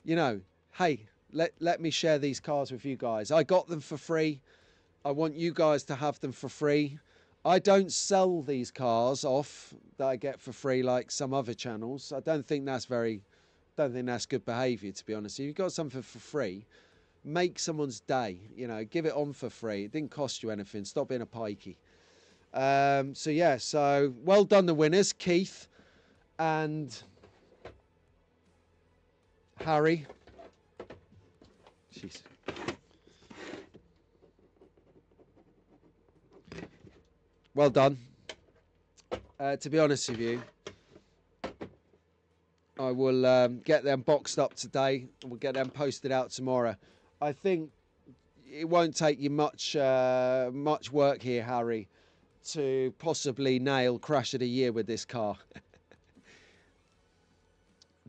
You know, hey, let me share these cars with you guys. I got them for free. I want you guys to have them for free. I don't sell these cars off that I get for free like some other channels. I don't think that's good behaviour, to be honest. If you've got something for free, make someone's day. You know, give it on for free. It didn't cost you anything. Stop being a pikey. So yeah, so well done the winners, Keith and Harry. Jeez. Well done. To be honest with you, I will get them boxed up today and we'll get them posted out tomorrow. I think it won't take you much work here, Harry, to possibly nail Crash of the Year with this car.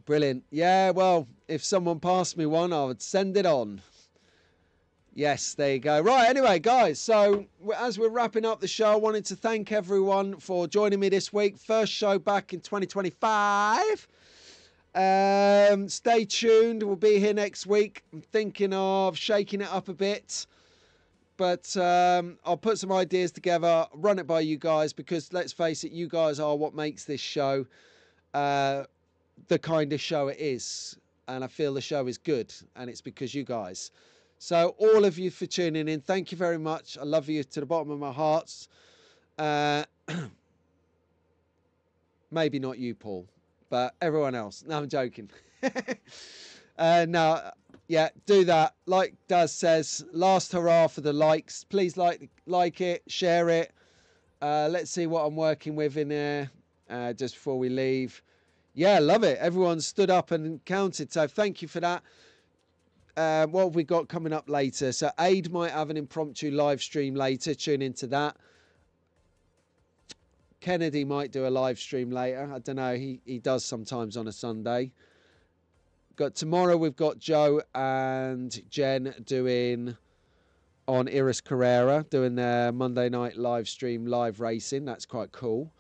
Brilliant. Yeah, well, if someone passed me one, I would send it on. Yes, there you go. Right, anyway, guys, so as we're wrapping up the show, I wanted to thank everyone for joining me this week. First show back in 2025. Stay tuned. We'll be here next week. I'm thinking of shaking it up a bit. but I'll put some ideas together, run it by you guys, because let's face it, you guys are what makes this show the kind of show it is. And I feel the show is good, and it's because you guys. So all of you for tuning in, thank you very much. I love you to the bottom of my heart. Maybe not you, Paul, but everyone else. No, I'm joking. No, yeah, do that. Like Daz says, last hurrah for the likes. Please like it, share it. Let's see what I'm working with in there just before we leave. Yeah, love it. Everyone stood up and counted. So thank you for that. What have we got coming up later? So Aid might have an impromptu live stream later. Tune into that. Kennedy might do a live stream later. I don't know. He does sometimes on a Sunday. Tomorrow we've got Joe and Jen doing on Iris Carrera, doing their Monday night live stream, live racing. That's quite cool.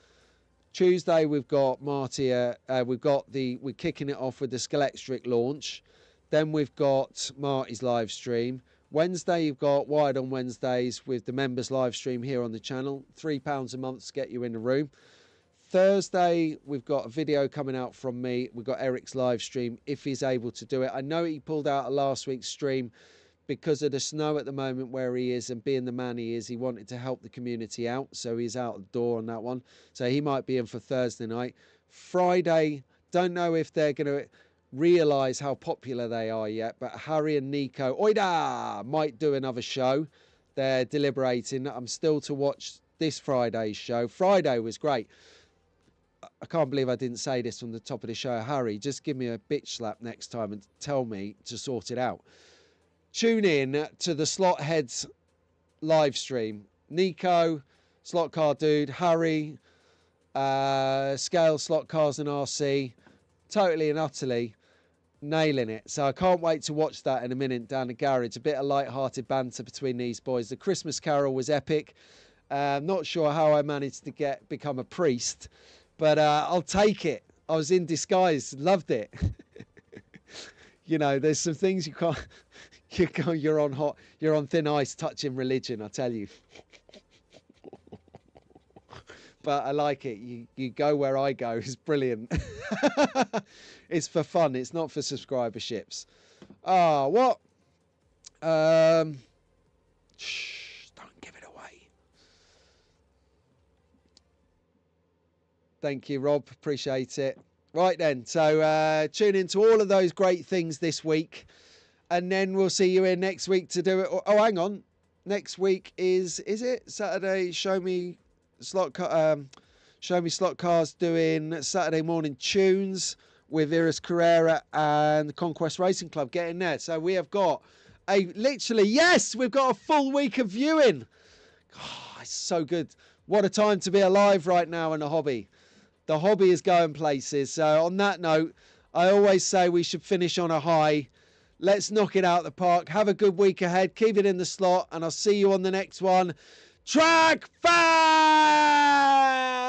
Tuesday we've got Marty. We're kicking it off with the Scalextric launch. Then we've got Marty's live stream. Wednesday you've got Wired on Wednesdays with the members live stream here on the channel. £3 a month to get you in the room. Thursday we've got a video coming out from me. We've got Eric's live stream if he's able to do it. I know he pulled out of last week's stream because of the snow at the moment where he is, and being the man he is, he wanted to help the community out, so he's out the door on that one. So he might be in for Thursday night. Friday, don't know if they're going to realise how popular they are yet, but Harry and Nico Oida might do another show. They're deliberating. I'm still to watch this Friday's show. Friday was great. I can't believe I didn't say this from the top of the show. Harry, just give me a bitch slap next time and tell me to sort it out. Tune in to the Slot Heads live stream. Nico, Slot Car Dude, Harry, Scale Slot Cars and RC, totally and utterly nailing it. So I can't wait to watch that in a minute down the garage. A bit of light-hearted banter between these boys. The Christmas Carol was epic. Not sure how I managed to become a priest, but I'll take it. I was in disguise. Loved it. You know, there's some things you can't. You're on thin ice touching religion, I tell you. But I like it. You go where I go. It's brilliant. It's for fun. It's not for subscriberships. What? Shh, don't give it away. Thank you, Rob. Appreciate it. Right then. So tune into all of those great things this week. And then we'll see you in next week to do it. Oh, hang on. Next week is it Saturday? Show me slot cars doing Saturday morning tunes with Iris Carrera and the Conquest Racing Club. Get in there. So we have got we've got a full week of viewing. Oh, it's so good. What a time to be alive right now in the hobby. The hobby is going places. So on that note, I always say we should finish on a high. Let's knock it out the park. Have a good week ahead. Keep it in the slot, and I'll see you on the next one. Track fast!